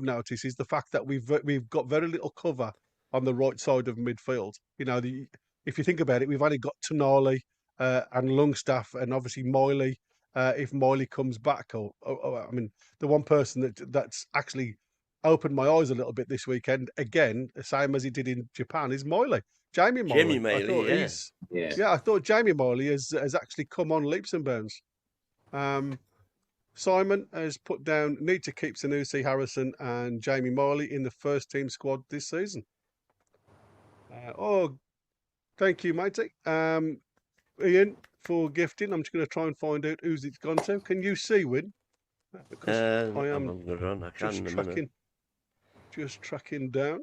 noticed is the fact that we've got very little cover on the right side of midfield. If you think about it, we've only got Tonali and Longstaff and obviously Miley. If Miley comes back, or I mean, the one person that's actually opened my eyes a little bit this weekend, again, the same as he did in Japan, is Miley. Jamie Miley. I thought Jamie Miley has actually come on leaps and bounds. Simon has put down, need to keep Sanusi, Harrison and Jamie Miley in the first team squad this season. Thank you, matey. Ian, for gifting. I'm just going to try and find out who's it's gone to. Can you see, Win? Because I am just tracking down.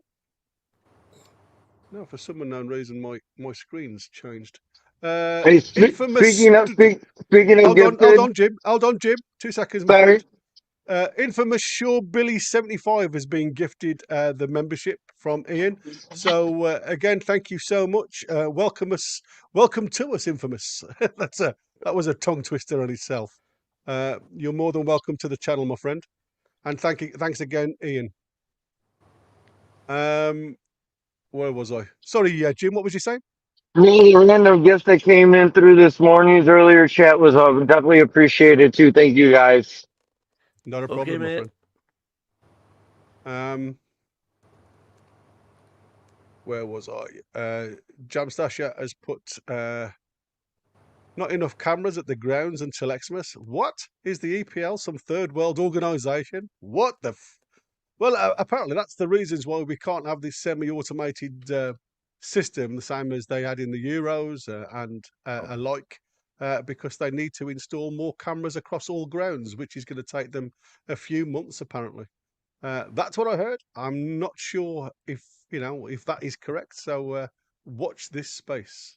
No, for some unknown reason, my screen's changed. Speaking of gifted, hold on, Jim. 2 seconds. Sorry. Infamous Sure Billy 75 has been gifted the membership from Ian. So again, thank you so much. Welcome to us, Infamous. That was a tongue twister on itself. You're more than welcome to the channel, my friend. And thanks again, Ian. Where was I? Sorry, Jim, what was you saying? The random gifts that came in through this morning's earlier chat was definitely appreciated too. Thank you, guys. Not a problem, my friend. Where was I? Jamstasha has put not enough cameras at the grounds until Xmas. What? Is the EPL some third world organisation? What the Well, apparently that's the reasons why we can't have this semi-automated system, the same as they had in the Euros and alike, because they need to install more cameras across all grounds, which is going to take them a few months, apparently. That's what I heard. I'm not sure if that is correct. So watch this space.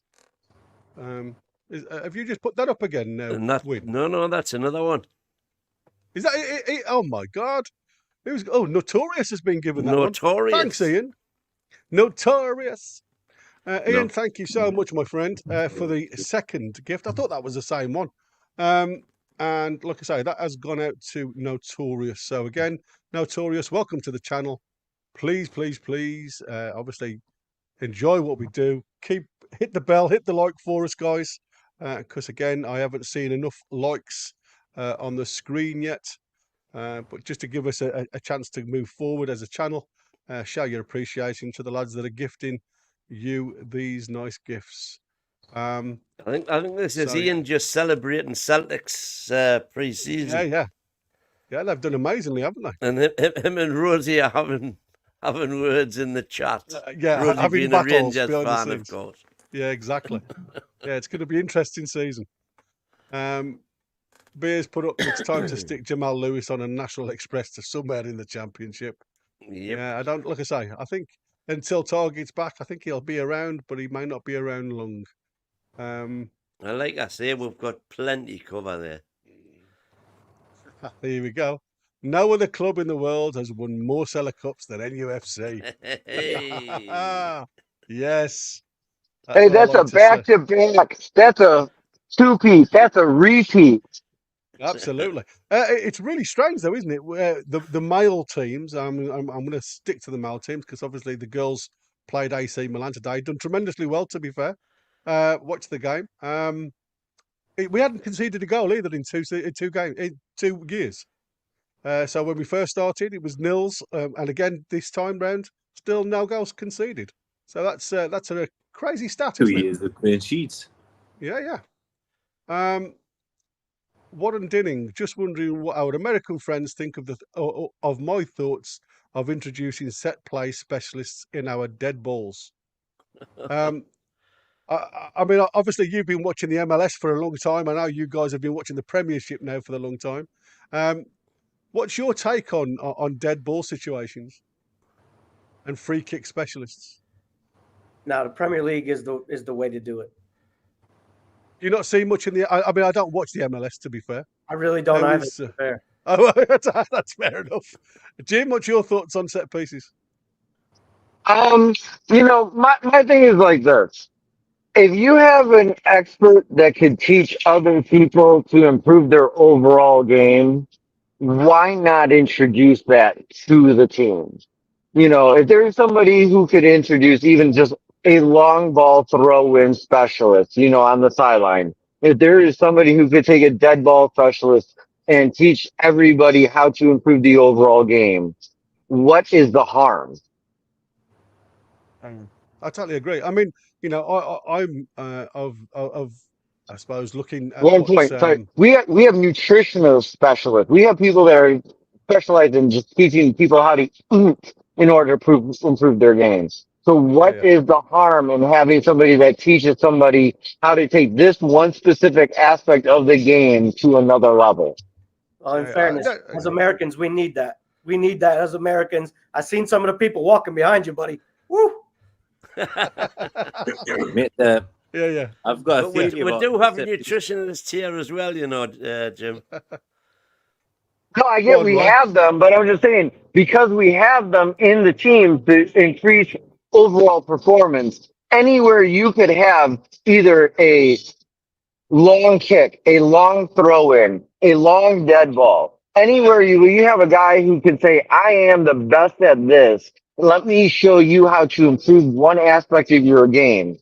Have you just put that up again? No, that's another one. Is that it? Oh my God! Notorious has been given that Notorious. One. Thanks, Ian. Notorious. Ian, thank you so much, my friend, for the second gift. I thought that was the same one. And like I say, that has gone out to Notorious. So again, Notorious, welcome to the channel. Please, please, please, obviously enjoy what we do. Hit the bell, hit the like for us, guys. Because again, I haven't seen enough likes on the screen yet. But just to give us a chance to move forward as a channel, show your appreciation to the lads that are gifting you these nice gifts. I think this is So, Ian just celebrating Celtic's pre-season. Yeah, they've done amazingly, haven't they? And him and Rosie are having words in the chat. Yeah, Rosie having being a battles Rangers behind the fan, of scenes. course. Yeah, exactly. Yeah, it's going to be an interesting season. Beers put up, it's time to stick Jamal Lewis on a National Express to somewhere in the Championship. Yep. Yeah, like I say, I think until Target's back, I think he'll be around, but he may not be around long. Like I say, we've got plenty cover there. Here we go. No other club in the world has won more Cellar Cups than NUFC. Hey. Yes. Hey, that's a back-to-back. That's a two-piece. That's a repeat. Absolutely. It's really strange, though, isn't it? Where the male teams, I'm going to stick to the male teams because obviously the girls played AC Milan today. Done tremendously well, to be fair. Watch the game. We hadn't conceded a goal either in two years. So when we first started, it was nils, and again this time round, still no goals conceded. So that's a crazy stat, 2 isn't it? years of clean sheets. Yeah. Warren Dinning, just wondering what our American friends think of my thoughts of introducing set play specialists in our dead balls. I mean, obviously you've been watching the MLS for a long time. I know you guys have been watching the Premiership now for a long time. What's your take on dead ball situations and free kick specialists? Now the Premier League is the way to do it. Do you not see much in the? I mean, I don't watch the MLS, to be fair. I really don't either. To be fair. Oh, that's fair enough. Jim, what's your thoughts on set pieces? My thing is like this. If you have an expert that could teach other people to improve their overall game, why not introduce that to the team? If there's somebody who could introduce even just a long ball throw-in specialist, on the sideline, if there is somebody who could take a dead ball specialist and teach everybody how to improve the overall game, what is the harm? I totally agree. I mean, I'm I suppose looking at One point. Sorry, we have nutritional specialists. We have people that are specialized in just teaching people how to eat in order to improve their games. So what is the harm in having somebody that teaches somebody how to take this one specific aspect of the game to another level? Well, in fairness, as Americans, we need that. We need that as Americans. I've seen some of the people walking behind you, buddy. Woo! Yeah. I've got. We do have nutritionists here as well, Jim. No, I get we have them, but I'm just saying because we have them in the team to increase overall performance. Anywhere you could have either a long kick, a long throw-in, a long dead ball. Anywhere you have a guy who can say, "I am the best at this. Let me show you how to improve one aspect of your game."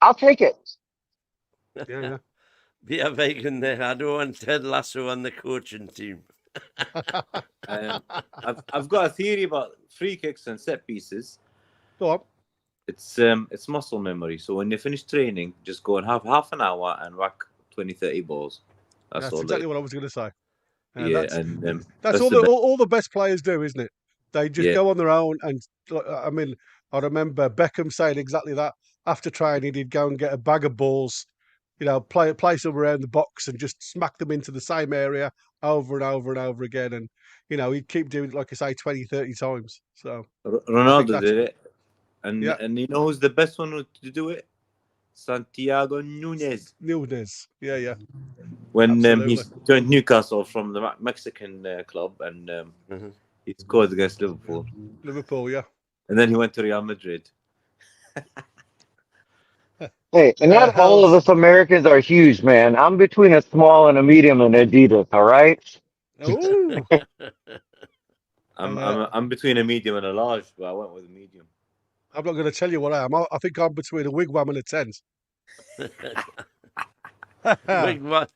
I'll take it. Yeah. Be a vegan there. I don't want Ted Lasso on the coaching team. I've got a theory about free kicks and set pieces. Go on. It's muscle memory. So when you finish training, just go and have half an hour and whack 20, 30 balls. That's exactly what I was going to say. That's all the best players do, isn't it? They just go on their own. And I mean, I remember Beckham saying exactly that. After training, he'd go and get a bag of balls, place them around the box and just smack them into the same area over and over and over again. And, he'd keep doing it, like I say, 20, 30 times. So Ronaldo did it. And you know who's the best one to do it? Santiago Nunes. Yeah. When he joined Newcastle from the Mexican club and he scored against Liverpool. Liverpool, yeah. And then he went to Real Madrid. Hey, and not all of Hell's. us Americans are huge, man. I'm between a small and a medium in Adidas, all right? Oh, I'm between a medium and a large, but I went with a medium. I'm not going to tell you what I am. I think I'm between a wigwam and a tent. Wig, what?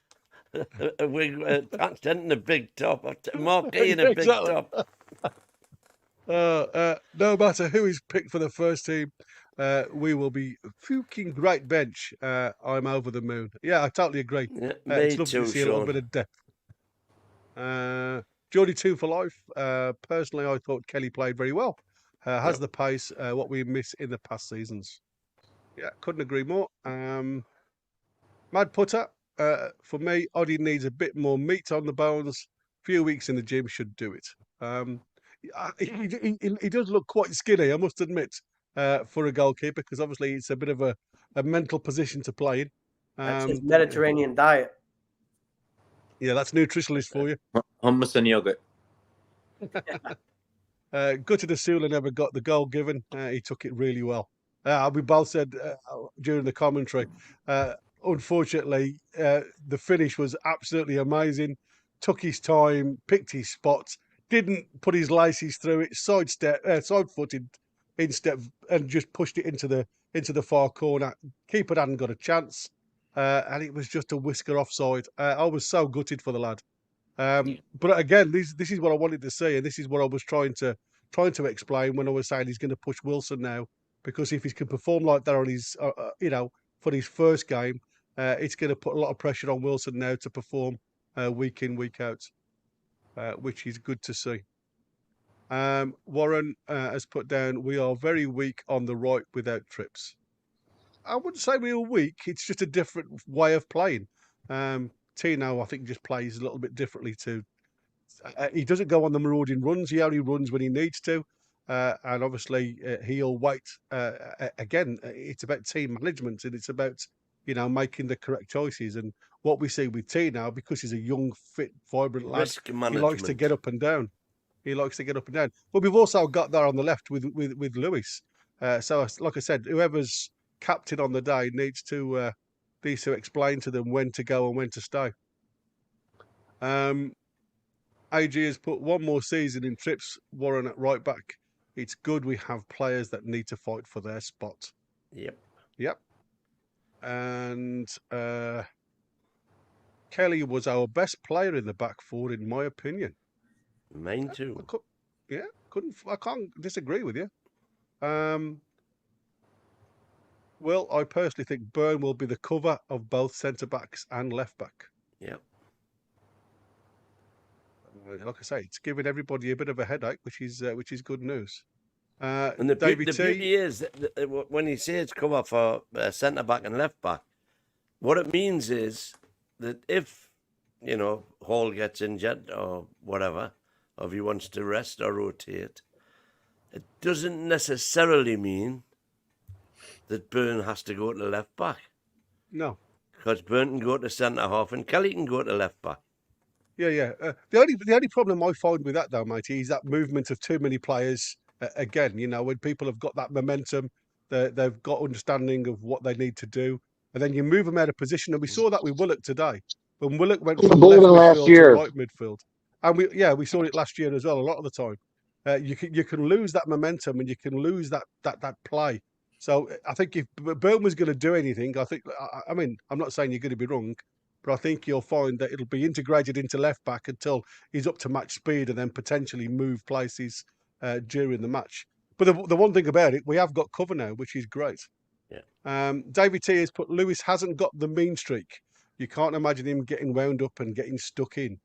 A wig, tent and a big top. Marquee and a big Exactly. top. No matter who is picked for the first team, we will be fucking great bench. I'm over the moon. Yeah, I totally agree. Yeah, It's me lovely to too, see a little Sean. bit of depth. Geordie 2 for life. Personally, I thought Kelly played very well. Has Yep. the pace, what we miss in the past seasons. Yeah, couldn't agree more. Mad putter. For me, Oddie needs a bit more meat on the bones. Few weeks in the gym should do it. He does look quite skinny, I must admit, for a goalkeeper, because obviously it's a bit of a mental position to play in. That's his Mediterranean diet. Yeah, that's nutritionalist for you. Hummus and yogurt. Gutted Asula never got the goal given. He took it really well. We both said during the commentary, unfortunately, the finish was absolutely amazing. Took his time, picked his spots, didn't put his laces through it, side-footed instead, and just pushed it into the far corner. Keeper hadn't got a chance, and it was just a whisker offside. I was so gutted for the lad. But again, this is what I wanted to see, and this is what I was trying to explain when I was saying he's going to push Wilson now, because if he can perform like that on his, for his first game, it's going to put a lot of pressure on Wilson now to perform week in, week out, which is good to see. Warren has put down, we are very weak on the right without trips. I wouldn't say we were weak. It's just a different way of playing. Tino, I think, just plays a little bit differently to. He doesn't go on the marauding runs. He only runs when he needs to, and obviously he'll wait. Again, it's about team management, and it's about making the correct choices. And what we see with Tino, because he's a young, fit, vibrant lad, Risk he management. likes to get up and down. But we've also got there on the left with Lewis. So, like I said, whoever's captain on the day needs to explain to them when to go and when to stay. AG has put one more season in trips. Warren at right back. It's good we have players that need to fight for their spot. Yep. And Kelly was our best player in the back four, in my opinion. Mine too. I can't disagree with you. Well, I personally think Byrne will be the cover of both centre backs and left back. Yep. Like I say, it's giving everybody a bit of a headache, which is good news. And the beauty is that when he says cover for centre back and left back, what it means is that if Hall gets injured or whatever, or if he wants to rest or rotate, it doesn't necessarily mean that Byrne has to go to left back. No, because Byrne can go to centre half and Kelly can go to left back. Yeah. The only problem I find with that, though, matey, is that movement of too many players. Again, when people have got that momentum, they've got understanding of what they need to do, and then you move them out of position. And we saw that with Willock today, when Willock went from left midfield to right midfield, and we saw it last year as well. A lot of the time, you can lose that momentum and you can lose that play. So I think if Byrne was going to do anything, I mean, I'm not saying you're going to be wrong, but I think you'll find that it'll be integrated into left back until he's up to match speed, and then potentially move places during the match. But the one thing about it, we have got cover now, which is great. Yeah. David T has put, Lewis hasn't got the mean streak. You can't imagine him getting wound up and getting stuck in.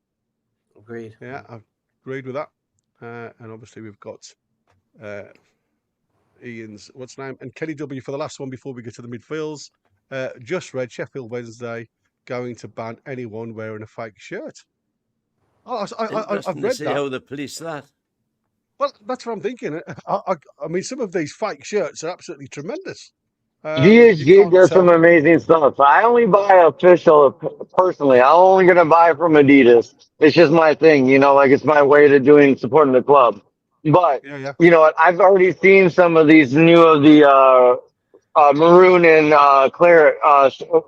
Agreed. Yeah, I've agreed with that. And obviously we've got Ian's, what's name? And Kenny W for the last one before we get to the midfields. Just read Sheffield Wednesday going to ban anyone wearing a fake shirt. I've read see that. how the police that. Well, that's what I'm thinking. I mean, some of these fake shirts are absolutely tremendous. GHG does some amazing stuff. I only buy official personally. I'm only going to buy from Adidas. It's just my thing, like it's my way to supporting the club. But Yeah. you know what? I've already seen some of these new of the maroon and claret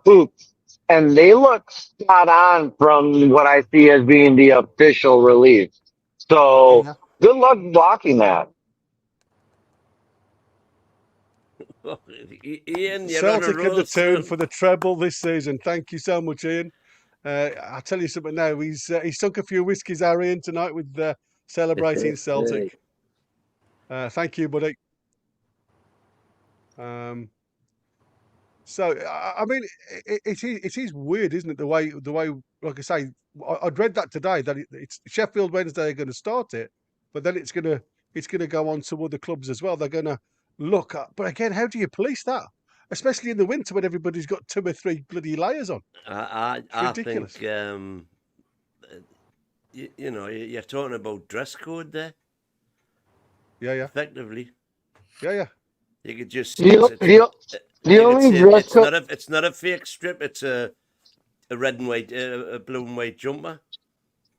hoops, and they look spot on from what I see as being the official release. So Yeah. good luck blocking that. Ian, you're on a Celtic in the roll, tune son. for the treble this season. Thank you so much, Ian. I'll tell you something now. He's sunk a few whiskies, our Ian, tonight with celebrating Celtic. Thank you, buddy. So I mean, it is weird, isn't it? The way, like I say, I'd read that today that it's Sheffield Wednesday are going to start it, but then it's going to go on to other clubs as well. They're going to look at, but again, how do you police that? Especially in the winter when everybody's got 2 or 3 bloody layers on. I Ridiculous. think you know, you're talking about dress code there. Yeah. Effectively, Yeah. you could just see The, the, the you could only say dress code. it's not a fake strip. It's a red and white, a blue and white jumper.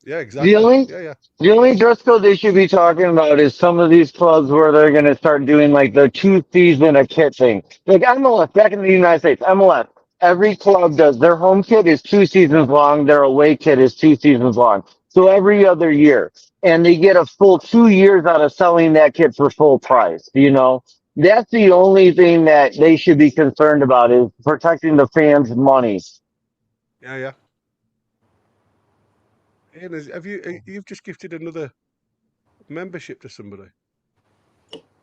Yeah, exactly. The only Yeah. the only dress code they should be talking about is some of these clubs where they're going to start doing like the 2 season a kit thing. Like MLS back in the United States, MLS. Every club does their home kit is 2 seasons long, their away kit is 2 seasons long. So every other year, and they get a full 2 years out of selling that kit for full price. You know, that's the only thing that they should be concerned about is protecting the fans' money. Yeah. Ian, you've just gifted another membership to somebody?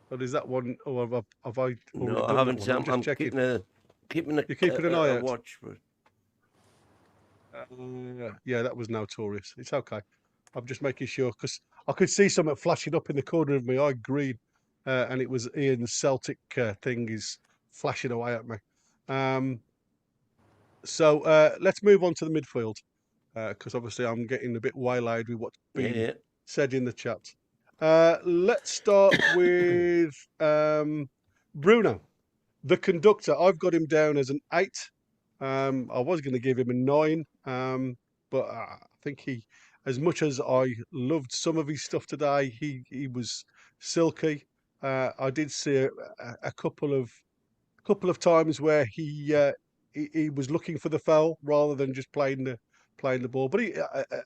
Or is that one? Or have I already No, I done haven't. that one? I'm just checking. Keeping You're keeping an eye a out. watch. But Yeah, that was notorious. It's okay. I'm just making sure because I could see something flashing up in the corner of my eye, green, and it was Ian's Celtic thing is flashing away at me. So let's move on to the midfield because obviously I'm getting a bit waylaid with what's been said in the chat. Let's start with Bruno, the conductor. I've got him down as an 8. I was going to give him a 9, but I think he, as much as I loved some of his stuff today, he was silky. I did see a couple of times where he was looking for the foul rather than just playing the ball. But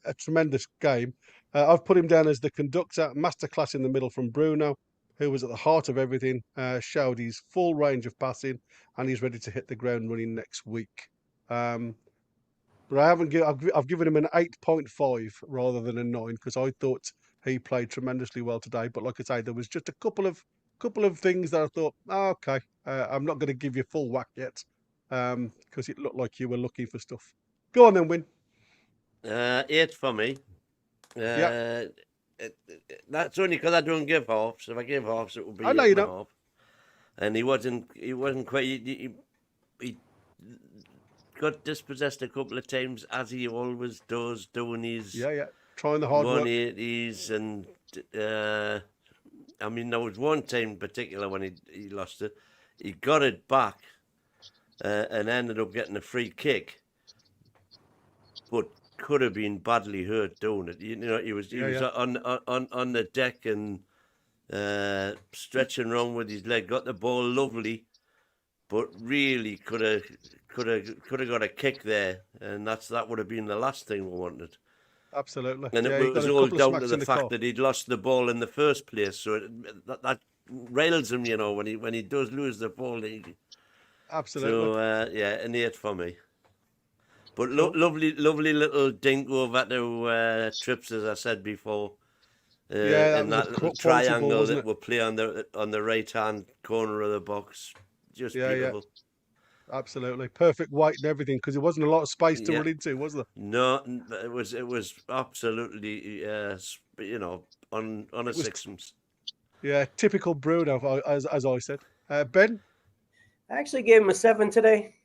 a tremendous game. I've put him down as the conductor, masterclass in the middle from Bruno, who was at the heart of everything, showed his full range of passing, and he's ready to hit the ground running next week. But I've given him an 8.5 rather than a 9 because I thought he played tremendously well today. But like I say, there was just a couple of things that I thought, okay, I'm not going to give you full whack yet because it looked like you were looking for stuff. Go on then, Win. 8 for me. That's only because I don't give halves. If I give halves, it would be I know 8 you and a don't. half. And he wasn't quite. He got dispossessed a couple of times, as he always does, doing his trying the hard work. 180s, and I mean, there was one time in particular when he lost it. He got it back and ended up getting a free kick, but could have been badly hurt doing it. You know, he was on the deck and stretching around with his leg, got the ball lovely, but really could have got a kick there, and that would have been the last thing we wanted. Absolutely. And it was all down to the fact that he'd lost the ball in the first place, so that rails him, you know, when he does lose the ball. Absolutely. So an 8 for me. But lovely little dink over to Trips, as I said before. And that little triangle that will play on the right hand corner of the box, just beautiful. Absolutely perfect weight and everything because there wasn't a lot of space to run into, was there? No, it was absolutely on a sixpence. Yeah, typical Bruno, as I said. Ben, I actually gave him a 7 today.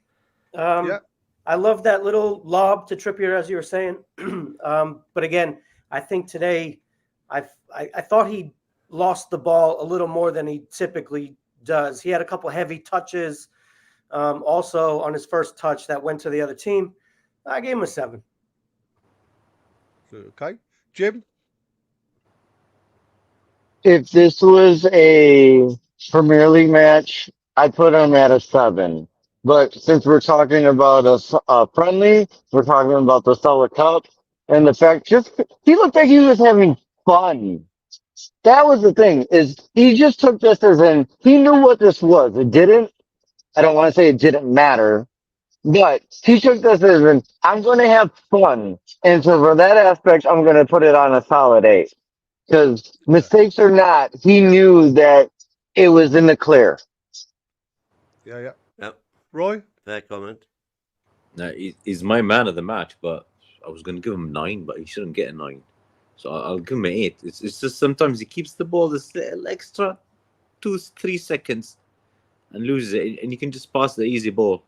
I love that little lob to Trippier, as you were saying. But again, I think today, I thought he lost the ball a little more than he typically does. He had a couple heavy touches. Also on his first touch that went to the other team. I gave him a 7. Okay. Jim? If this was a Premier League match, I'd put him at a 7. But since we're talking about a friendly, we're talking about the Sulla Cup, and the fact he looked like he was having fun. That was the thing, is he just took this as in he knew what this was. It didn't. I don't want to say it didn't matter, but he took this as in I'm going to have fun, and so for that aspect, I'm going to put it on a solid 8. Because Yeah. mistakes or not, he knew that it was in the clear. Yeah. Yep, Roy? fair comment. No, he's my man of the match, but I was going to give him 9, but he shouldn't get a 9. So I'll give him an 8. It's just sometimes he keeps the ball this little extra 2-3 seconds and loses it, and you can just pass the easy ball.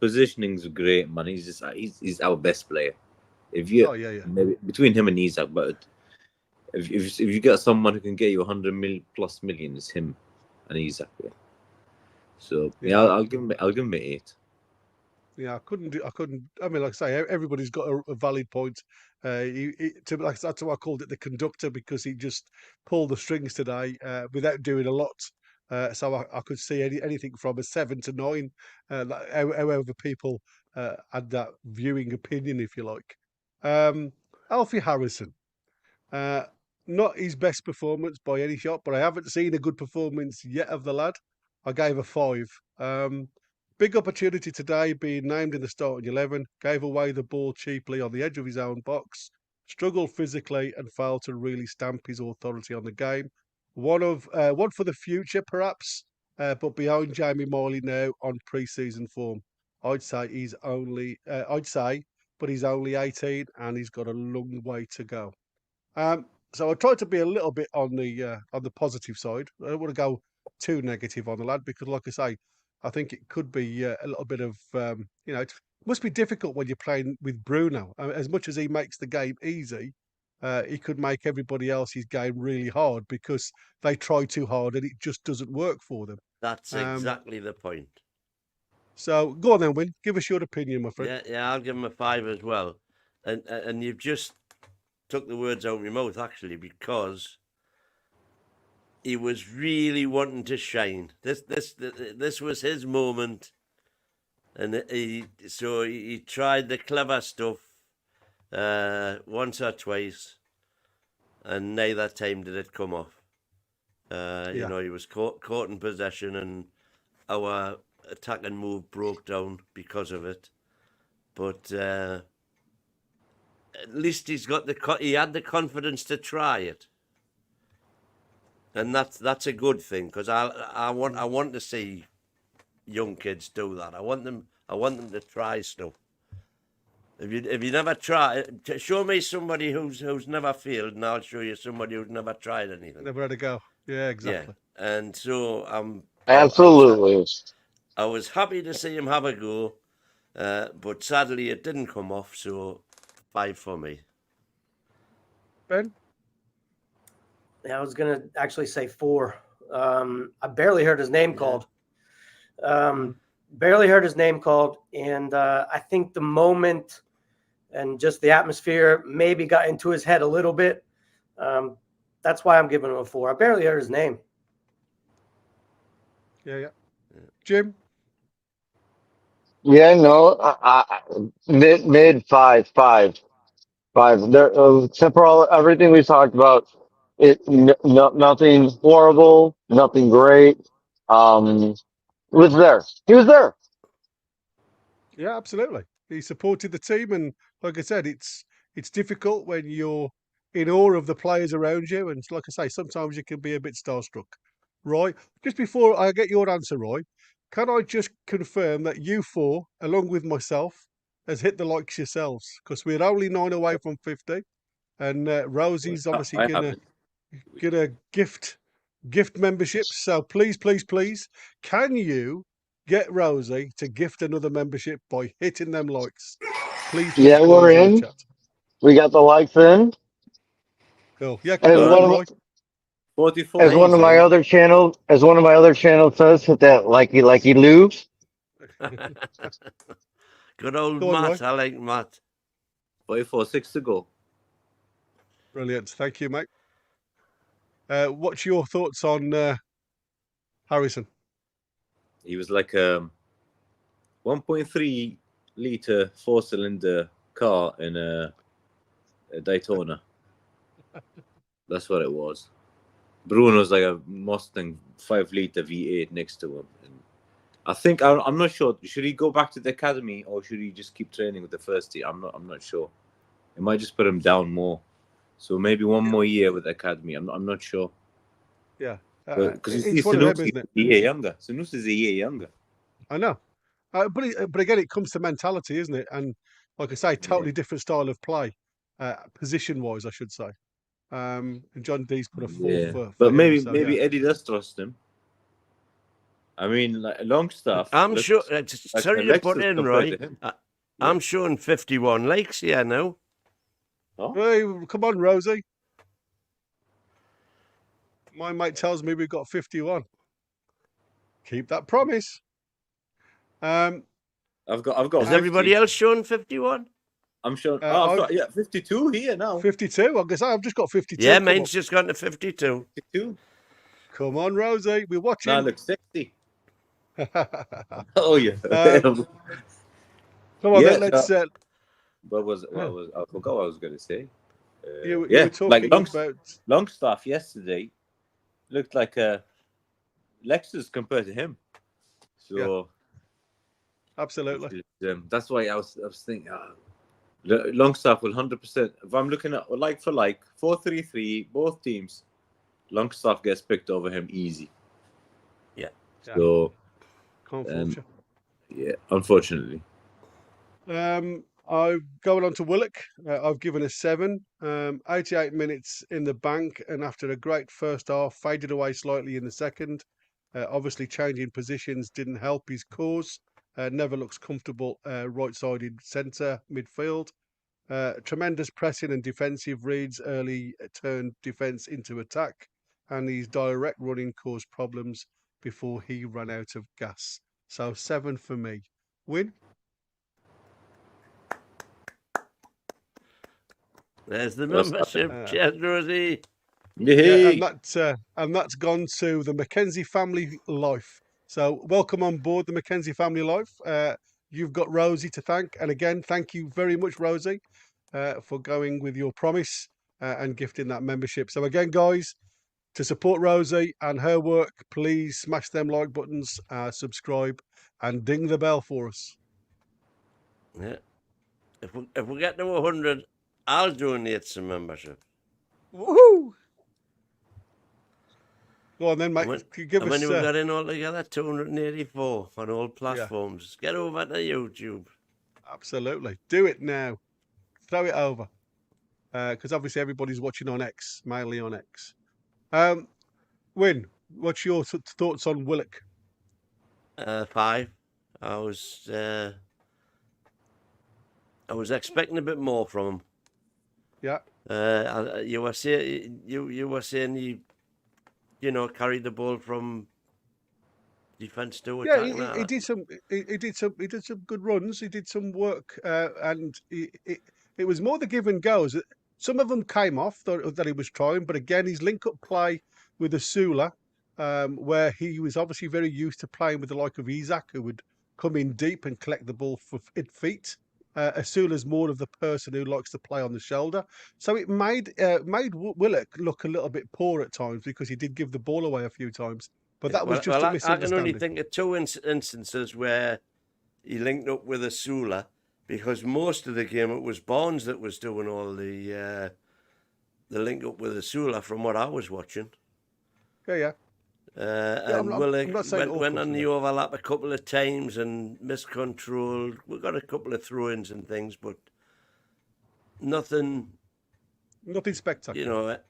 Positioning's great, man. He's our best player. If you maybe between him and Isak, but if you get someone who can get you 100 million, it's him and Isak. Yeah. So I'll give him an 8. Yeah, I couldn't. I mean, like I say, everybody's got a valid point. That's why I called it the conductor, because he just pulled the strings today without doing a lot. So I could see anything from a 7 to 9, however people had that viewing opinion, if you like. Alfie Harrison, not his best performance by any shot, but I haven't seen a good performance yet of the lad. I gave a 5. Big opportunity today, being named in the starting 11, gave away the ball cheaply on the edge of his own box, struggled physically and failed to really stamp his authority on the game. One for the future, perhaps, but behind Jamie Marley now on pre-season form. I'd say, but he's only 18 and he's got a long way to go. So I tried to be a little bit on the positive side. I don't want to go too negative on the lad, because, like I say, I think it could be a little bit of it must be difficult when you're playing with Bruno. As much as he makes the game easy, he could make everybody else's game really hard because they try too hard and it just doesn't work for them. That's exactly the point. So go on then, Win. Give us your opinion, my friend. Yeah, I'll give him a 5 as well. And you've just took the words out of my mouth, actually, because he was really wanting to shine. This was his moment, and he tried the clever stuff once or twice, and neither time did it come off. You know, he was caught in possession, and our attacking move broke down because of it. But at least he had the confidence to try it, and that's a good thing, because I want to see young kids do that. I want them to try stuff. If you never try, show me somebody who's never failed, and I'll show you somebody who's never tried anything. Never had a go. Yeah, exactly. Yeah, and so Absolutely. I was happy to see him have a go, but sadly it didn't come off. So 5 for me. Ben? Yeah, I was gonna actually say 4. I barely heard his name called. Barely heard his name called, and I think the moment and just the atmosphere maybe got into his head a little bit. That's why I'm giving him a 4. I barely heard his name. Yeah. Jim? Yeah, no, mid 5. There, except for everything we talked about, nothing horrible, nothing great. Was there. He was there. Yeah, absolutely. He supported the team, and like I said, it's difficult when you're in awe of the players around you, and like I say, sometimes you can be a bit starstruck. Roy, just before I get your answer, Roy, can I just confirm that you 4, along with myself, has hit the likes yourselves? Because we're only 9 away from 50, and Rosie's obviously gonna gift memberships. So please, can you get Rosie to gift another membership by hitting them likes? Please. Yeah, we're in. Chat. We got the likes in. Cool. Yeah, As Roy. 44. As one of my other channels says, hit that likey Lou. Good old Go on, Matt. Roy. I like Matt. 6 to go. Brilliant. Thank you, mate. What's your thoughts on Harrison? He was like a 1.3 liter 4-cylinder car in a Daytona. That's what it was. Bruno's like a Mustang 5-liter V8 next to him. And I think I'm not sure. Should he go back to the academy or should he just keep training with the first team? I'm not sure. It might just put him down more. So maybe one more year with the academy. I'm not sure. Yeah, Because you see, it's one of them, Sanusi isn't it? is a year younger. Sanusi is a year younger. I know, but again, it comes to mentality, isn't it? And like I say, totally different style of play, position-wise, I should say. And John D's put a 4 for But him, maybe so, yeah. Eddie does trust him. I mean, like Longstaff. I'm looks sure. like Sorry to put Alexis in, compared Roy. to him. I'm showing 51 likes here now. Oh, Hey, come on, Rosie. My mate tells me we've got 51. Keep that promise. I've got. Is everybody else showing 51? I'm sure. I've I've got 52 here now. 52. I guess I've just got 52. Yeah, Come mine's just gone to 52. 52. Come on, Rosie. We're watching. Now look 60. Oh yeah. Come on, then. Let's. What was I forgot what I was going to say. You were talking like about Longstaff yesterday looked like a Lexus compared to him. So absolutely. that's why I was thinking Longstaff will 100%. If I'm looking at like for like 4-3-3, both teams, Longstaff gets picked over him easy. Yeah. So unfortunately. I'm going on to Willock. I've given a 7. 88 minutes in the bank, and after a great first half, faded away slightly in the second. Obviously, changing positions didn't help his cause. Never looks comfortable right-sided centre midfield. Tremendous pressing and defensive reads early turned defence into attack, and his direct running caused problems before he ran out of gas. So 7 for me. Win? There's the membership. Cheers, Rosie. Yeah, and that's gone to the Mackenzie family life. So welcome on board the Mackenzie family life. You've got Rosie to thank, and again, thank you very much, Rosie, for going with your promise and gifting that membership. So again, guys, to support Rosie and her work, please smash them like buttons, subscribe, and ding the bell for us. Yeah. If we get to 100, I'll donate some membership. Woohoo! Go on then, mate. How many we got in altogether? 284 on all platforms. Yeah. Get over to YouTube. Absolutely. Do it now. Throw it over. Because obviously everybody's watching on X, mainly on X. Win, what's your thoughts on Willock? 5. I was expecting a bit more from him. Yeah. You were saying he, carried the ball from defense to attack. Yeah, he did some good runs. He did some work, and it was more the give and goes. Some of them came off that he was trying, but again, his link-up play with Asula, where he was obviously very used to playing with the like of Isaac, who would come in deep and collect the ball for feet. Asula's more of the person who likes to play on the shoulder, so it made Willock look a little bit poor at times because he did give the ball away a few times. But that was just a misunderstanding. I can only think of 2 instances where he linked up with Asula, because most of the game it was Barnes that was doing all the link up with Asula from what I was watching. Yeah. And Willock went on the overlap a couple of times and miscontrolled. We got a couple of throw-ins and things, but nothing spectacular.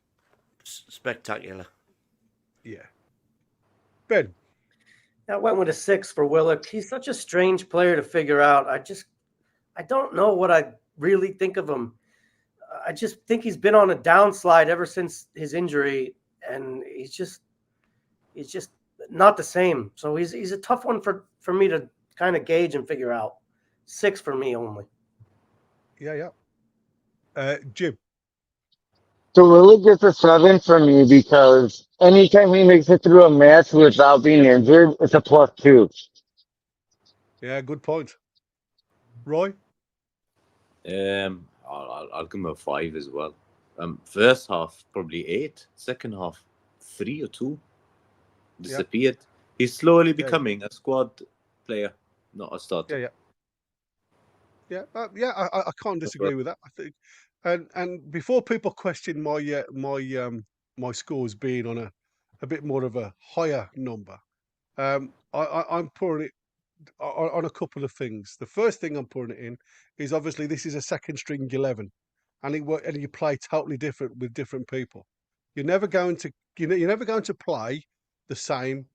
Spectacular. Yeah. Ben. I went with a 6 for Willock. He's such a strange player to figure out. I don't know what I really think of him. I just think he's been on a downslide ever since his injury, and he's just not the same. So he's a tough one for me to kind of gauge and figure out. 6 for me only. Yeah. Jim. So Willie gets a 7 from me because anytime he makes it through a match without being injured, it's a +2. Yeah, good point. Roy? I'll give him a 5 as well. First half probably 8. Second half 3 or 2. Disappeared. He's slowly becoming a squad player, not a starter. I can't disagree with that. I think, and before people question my scores being on a bit more of a higher number, I'm pouring it on a couple of things. The first thing I'm putting it in is obviously this is a second string 11, and and you play totally different with different people. You're never going to you're never going to play the same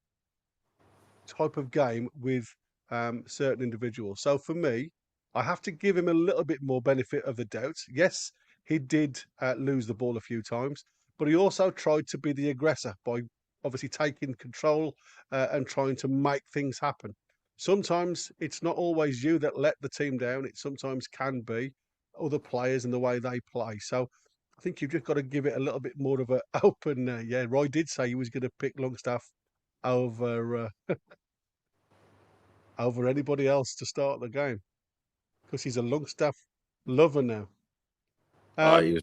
type of game with certain individuals. So for me, I have to give him a little bit more benefit of the doubt. Yes, he did lose the ball a few times, but he also tried to be the aggressor by obviously taking control and trying to make things happen. Sometimes it's not always you that let the team down. It sometimes can be other players and the way they play. So I think you've just got to give it a little bit more of an open. Roy did say he was going to pick Longstaff over over anybody else to start the game because he's a Longstaff lover now. He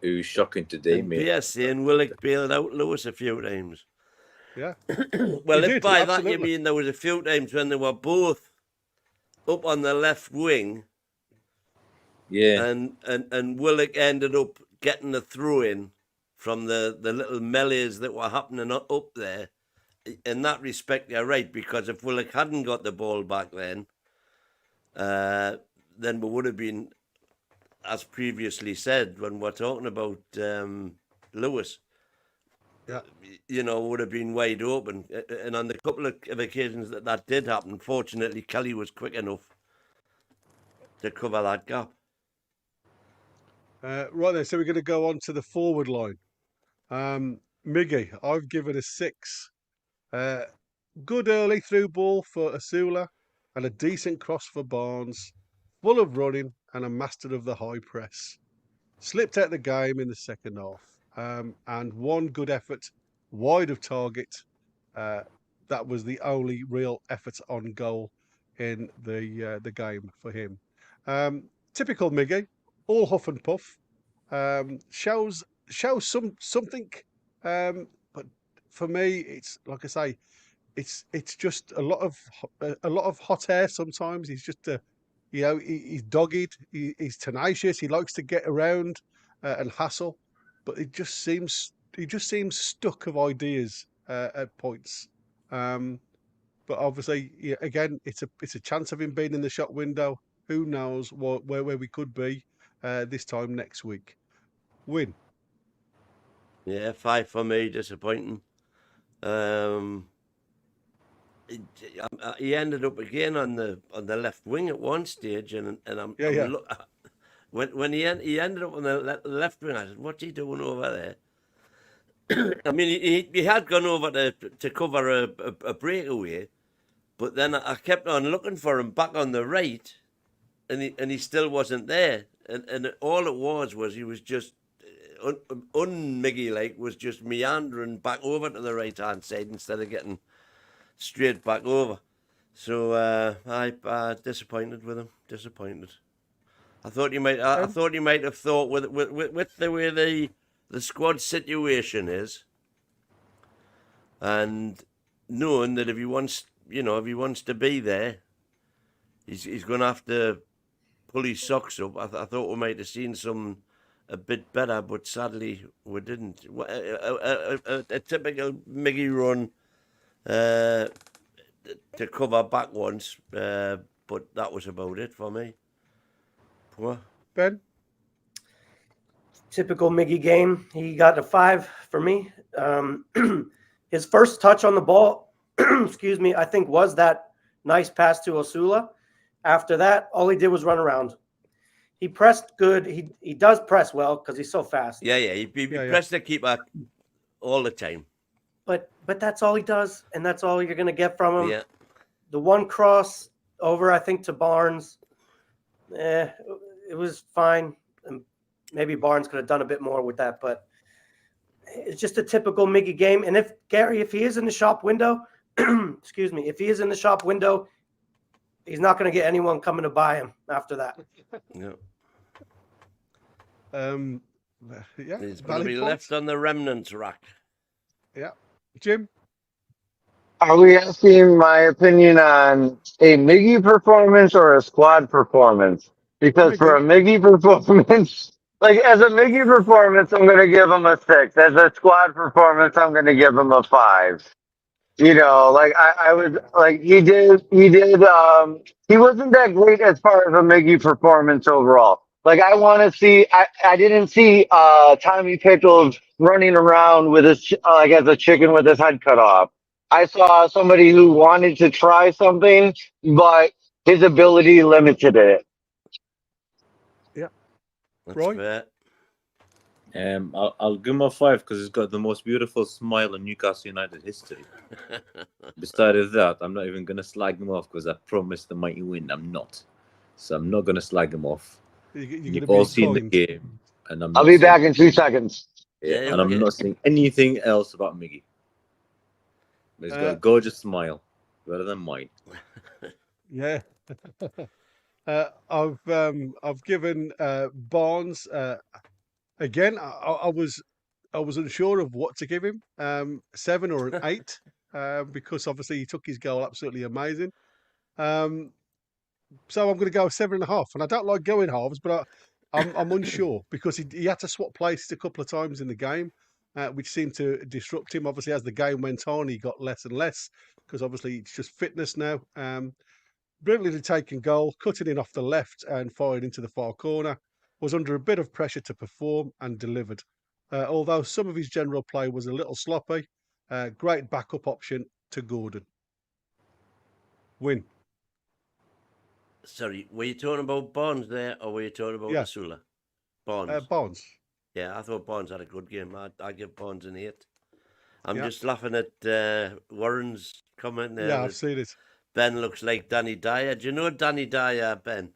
was shocking today, And mate. PSC and Willock bailed out Lewis a few times. Yeah. Well, He if did, by that absolutely. you mean there was a few times when they were both up on the left wing, Yeah. and Willock ended up getting the throw in from the little melees that were happening up there. In that respect, you're right, because if Willock hadn't got the ball back then we would have been, as previously said, when we're talking about Lewis, would have been wide open. And on the couple of occasions that did happen, fortunately, Kelly was quick enough to cover that gap. Right then, so we're going to go on to the forward line. Miggy, I've given a 6. Good early through ball for Asula and a decent cross for Barnes. Full of running and a master of the high press. Slipped out the game in the second half. And one good effort wide of target. That was the only real effort on goal in the game for him. Typical Miggy, all huff and puff. Shows something, but for me, it's like I say, it's just a lot of hot air. Sometimes he's just he's dogged, he's tenacious, he likes to get around and hassle, but he just seems stuck of ideas at points. But obviously, again, it's a chance of him being in the shop window. Who knows where we could be this time next week? Win. Yeah, 5 for me, disappointing. He ended up again on the left wing at one stage, and I'm when he ended up on the left wing, I said, "What's he doing over there?" I mean, he had gone over to cover a breakaway, but then I kept on looking for him back on the right, and he still wasn't there, and all it was he was just un-Miggy like was just meandering back over to the right hand side instead of getting straight back over. So I disappointed with him. Disappointed. I thought you might. I thought you might have thought with the way the squad situation is, and knowing that if he wants to be there, he's going to have to pull his socks up. I thought we might have seen some a bit better, but sadly we didn't. A typical Miggy run. To cover back once, but that was about it for me. Poor Ben? Typical Miggy game. He got a 5 for me. His first touch on the ball, excuse me, I think was that nice pass to Osula. After that, all he did was run around. He pressed good. He does press well because he's so fast. Yeah. He pressed the keeper all the time. But that's all he does, and that's all you're going to get from him. Yeah. The one cross over, I think, to Barnes, it was fine. And maybe Barnes could have done a bit more with that, but it's just a typical Miggy game. And if he is in the shop window, excuse me, if he is in the shop window, he's not going to get anyone coming to buy him after that. Yeah. Yeah, He's going to be left on the remnants rack. Yeah. Jim? Are we asking my opinion on a Miggy performance or a squad performance? Because for a Miggy performance, like as a Miggy performance, I'm going to give him a 6. As a squad performance, I'm going to give him a 5. You know, like I was like he wasn't that great as far as a Miggy performance overall. Like I want to see, I didn't see Tommy Pickles running around with his like as a chicken with his head cut off. I saw somebody who wanted to try something, but his ability limited it. Yeah, That's Roy? fair. I'll give him a 5 because he's got the most beautiful smile in Newcastle United history. Besides that, I'm not even going to slag him off because I promised the mighty win. I'm not. So I'm not going to slag him off. You've all seen the game. And I'll be back in 2 seconds. Yeah, Yeah, and okay. I'm not saying anything else about Miggy. But he's got a gorgeous smile. Better than mine. Yeah. I've given Barnes again. I was unsure of what to give him. 7 or an 8 because obviously he took his goal absolutely amazing. So I'm going to go 7.5, and I don't like going halves, but I'm unsure because he had to swap places a couple of times in the game, which seemed to disrupt him. Obviously, as the game went on, he got less and less because obviously it's just fitness now. Brilliantly taken goal, cutting in off the left and fired into the far corner. Was under a bit of pressure to perform and delivered. Although some of his general play was a little sloppy, great backup option to Gordon. Win. Sorry, were you talking about Barnes there, or were you talking about Asula? Barnes. Barnes. Yeah, I thought Barnes had a good game. I give Barnes an 8. I'm just laughing at Warren's comment there. Yeah, I've seen it. Ben looks like Danny Dyer. Do you know Danny Dyer, Ben?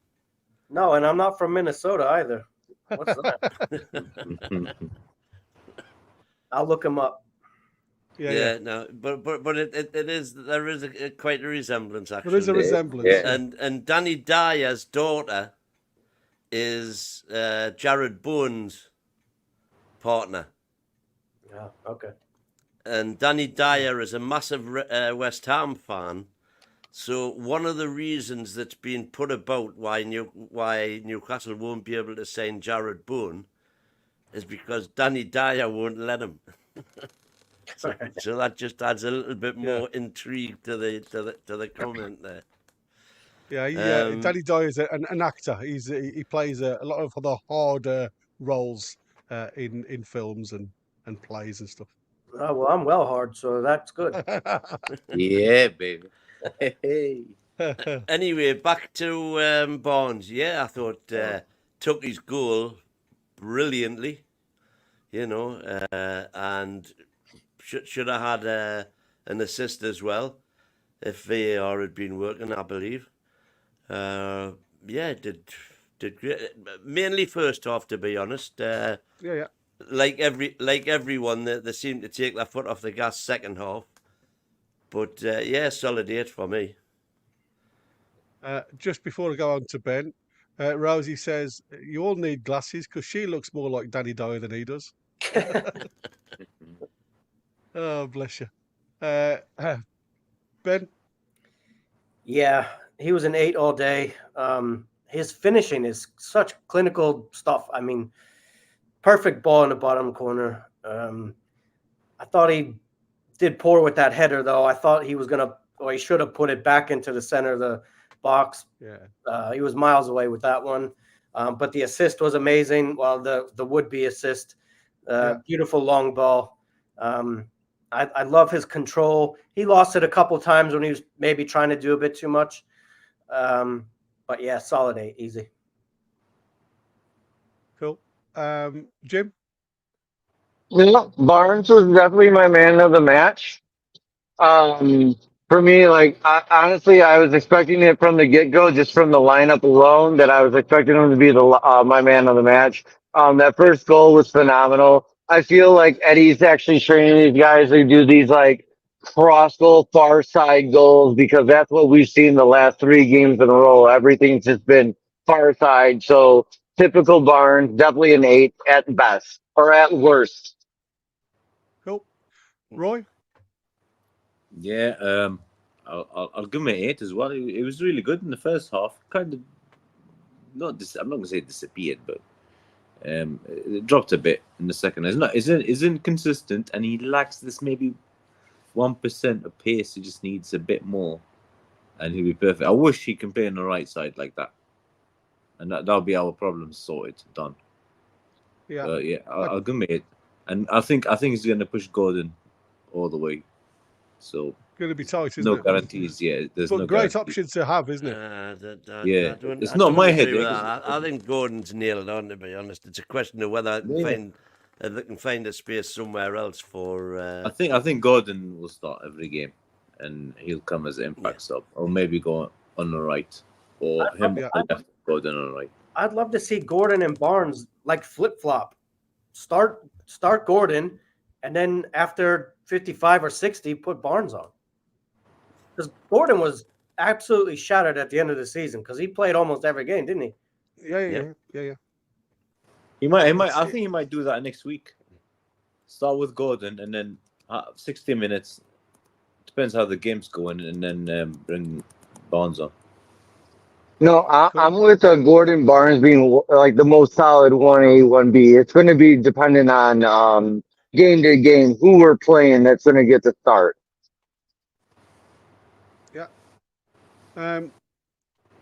No, and I'm not from Minnesota either. What's that? I'll look him up. Yeah. No, but it is, there is quite a resemblance actually. There is a resemblance. Yeah. And Danny Dyer's daughter is Jared Bowen's partner. Yeah, okay. And Danny Dyer is a massive West Ham fan. So one of the reasons that's been put about why Newcastle won't be able to sign Jared Bowen is because Danny Dyer won't let him. So that just adds a little bit more intrigue to the comment there. Yeah, Danny Dyer is an actor. He plays a lot of the harder roles in films and plays and stuff. Oh, well, I'm well hard, so that's good. Yeah, baby. Hey. Anyway, back to Barnes. Yeah, I thought took his goal brilliantly, and should have had an assist as well if VAR had been working, I believe. Did great. Mainly first half, to be honest. Yeah. Like everyone, they seem to take their foot off the gas second half. But solid 8 for me. Just before I go on to Ben, Rosie says you all need glasses because she looks more like Danny Dyer than he does. Oh, bless you. Ben? Yeah, he was an 8 all day. His finishing is such clinical stuff. I mean, perfect ball in the bottom corner. I thought he did poor with that header, though. I thought he should have put it back into the center of the box. Yeah. He was miles away with that one. But the assist was amazing. Well, the would-be assist, beautiful long ball. I love his control. He lost it a couple times when he was maybe trying to do a bit too much. But yeah, solid 8, easy. Cool. Jim? Yeah, Barnes was definitely my man of the match. For me, like honestly, I was expecting it from the get-go, just from the lineup alone, that I was expecting him to be my man of the match. That first goal was phenomenal. I feel like Eddie's actually training these guys to do these like cross goal, far side goals because that's what we've seen the last 3 games in a row. Everything's just been far side. So typical Barnes, definitely an 8 at best or at worst. Cool. Roy? Yeah, I'll give him an 8 as well. It was really good in the first half. Kind of I'm not gonna say disappeared, but it dropped a bit in the second. Isn't consistent, and he lacks this maybe 1% of pace. He just needs a bit more, and he'll be perfect. I wish he can play on the right side like that, and that'll be our problem sorted, done. Yeah. Yeah, I'll give him an 8, and I think he's gonna push Gordon all the way. So Going to be tight, isn't no it? guarantees. Yeah, there's But no great guarantees. options to have, isn't it? Yeah, it's I not don't my agree with headache. that. I think Gordon's nailed on, to be honest. It's a question of whether they can find a space somewhere else for. I think Gordon will start every game, and he'll come as an impact sub, or maybe go on the right, or him on the left, Gordon on the right. I'd love to see Gordon and Barnes like flip flop. Start Gordon, and then after 55 or 60, put Barnes on. Because Gordon was absolutely shattered at the end of the season because he played almost every game, didn't he? Yeah. He might. I think he might do that next week. Start with Gordon, and then 60 minutes. Depends how the game's going, and then bring Barnes on. No, I'm with Gordon Barnes being like the most solid 1A, 1B. It's going to be dependent on game to game who we're playing that's going to get the start. Yeah.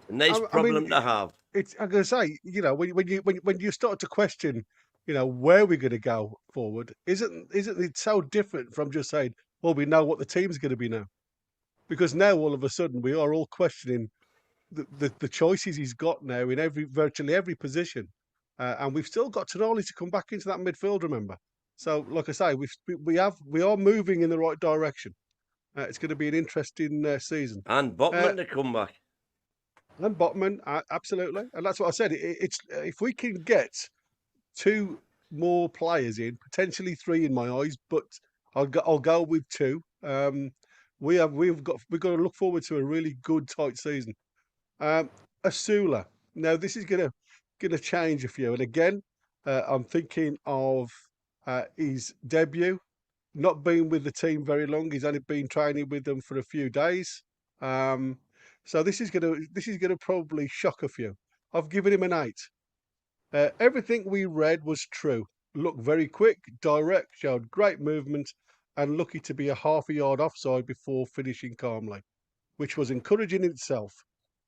Nice problem to have. I'm going to say, when you start to question, where we're going to go forward, isn't it so different from just saying, well, we know what the team's going to be now, because now all of a sudden we are all questioning the choices he's got now in virtually every position, and we've still got Tonali to come back into that midfield. Remember, so like I say, we are moving in the right direction. It's going to be an interesting season. And Botman to come back. And Botman, absolutely, and that's what I said. It's if we can get 2 more players in, potentially 3 in my eyes, but I'll go with 2. We've got to look forward to a really good tight season. Asula. Now this is gonna change a few, and again, I'm thinking of his debut. Not been with the team very long. He's only been training with them for a few days. So this is gonna probably shock a few. I've given him an 8. Everything we read was true. Looked very quick, direct, showed great movement, and lucky to be a half a yard offside before finishing calmly, which was encouraging in itself.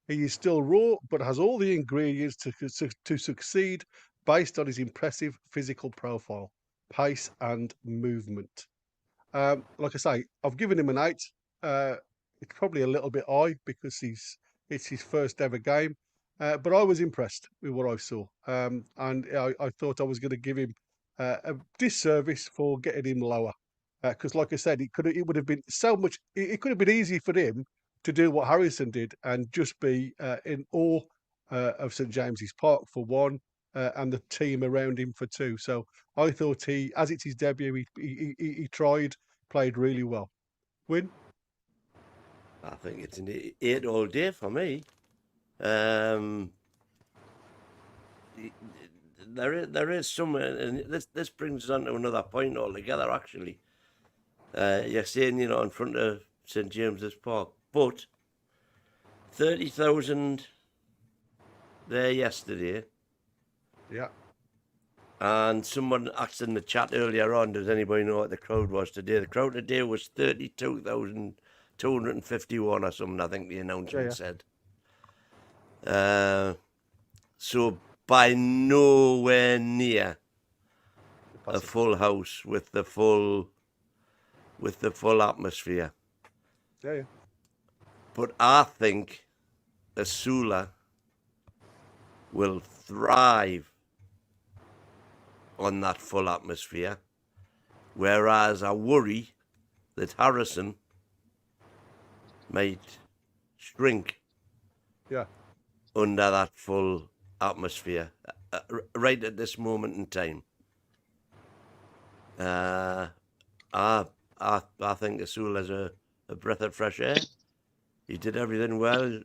He is still raw, but has all the ingredients to succeed based on his impressive physical profile, pace, and movement. Like I say, I've given him an 8. It's probably a little bit high because it's his first ever game, but I was impressed with what I saw, and I thought I was going to give him a disservice for getting him lower, because, like I said, it would have been so much. It could have been easy for him to do what Harrison did and just be in awe of St James's Park for 1, and the team around him for 2. So I thought as it's his debut, he played really well. Win? I think it's an 8 all day for me. There is some, and this brings us on to another point altogether. Actually, you're saying in front of St James's Park, but 30,000 there yesterday. Yeah. And someone asked in the chat earlier on, does anybody know what the crowd was today? The crowd today was 32,251 or something, I think the announcement said. So by nowhere near a full house with the full atmosphere. Yeah. But I think Asula will thrive on that full atmosphere, whereas I worry that Harrison might shrink under that full atmosphere right at this moment in time. I think Asula's a breath of fresh air. He did everything well.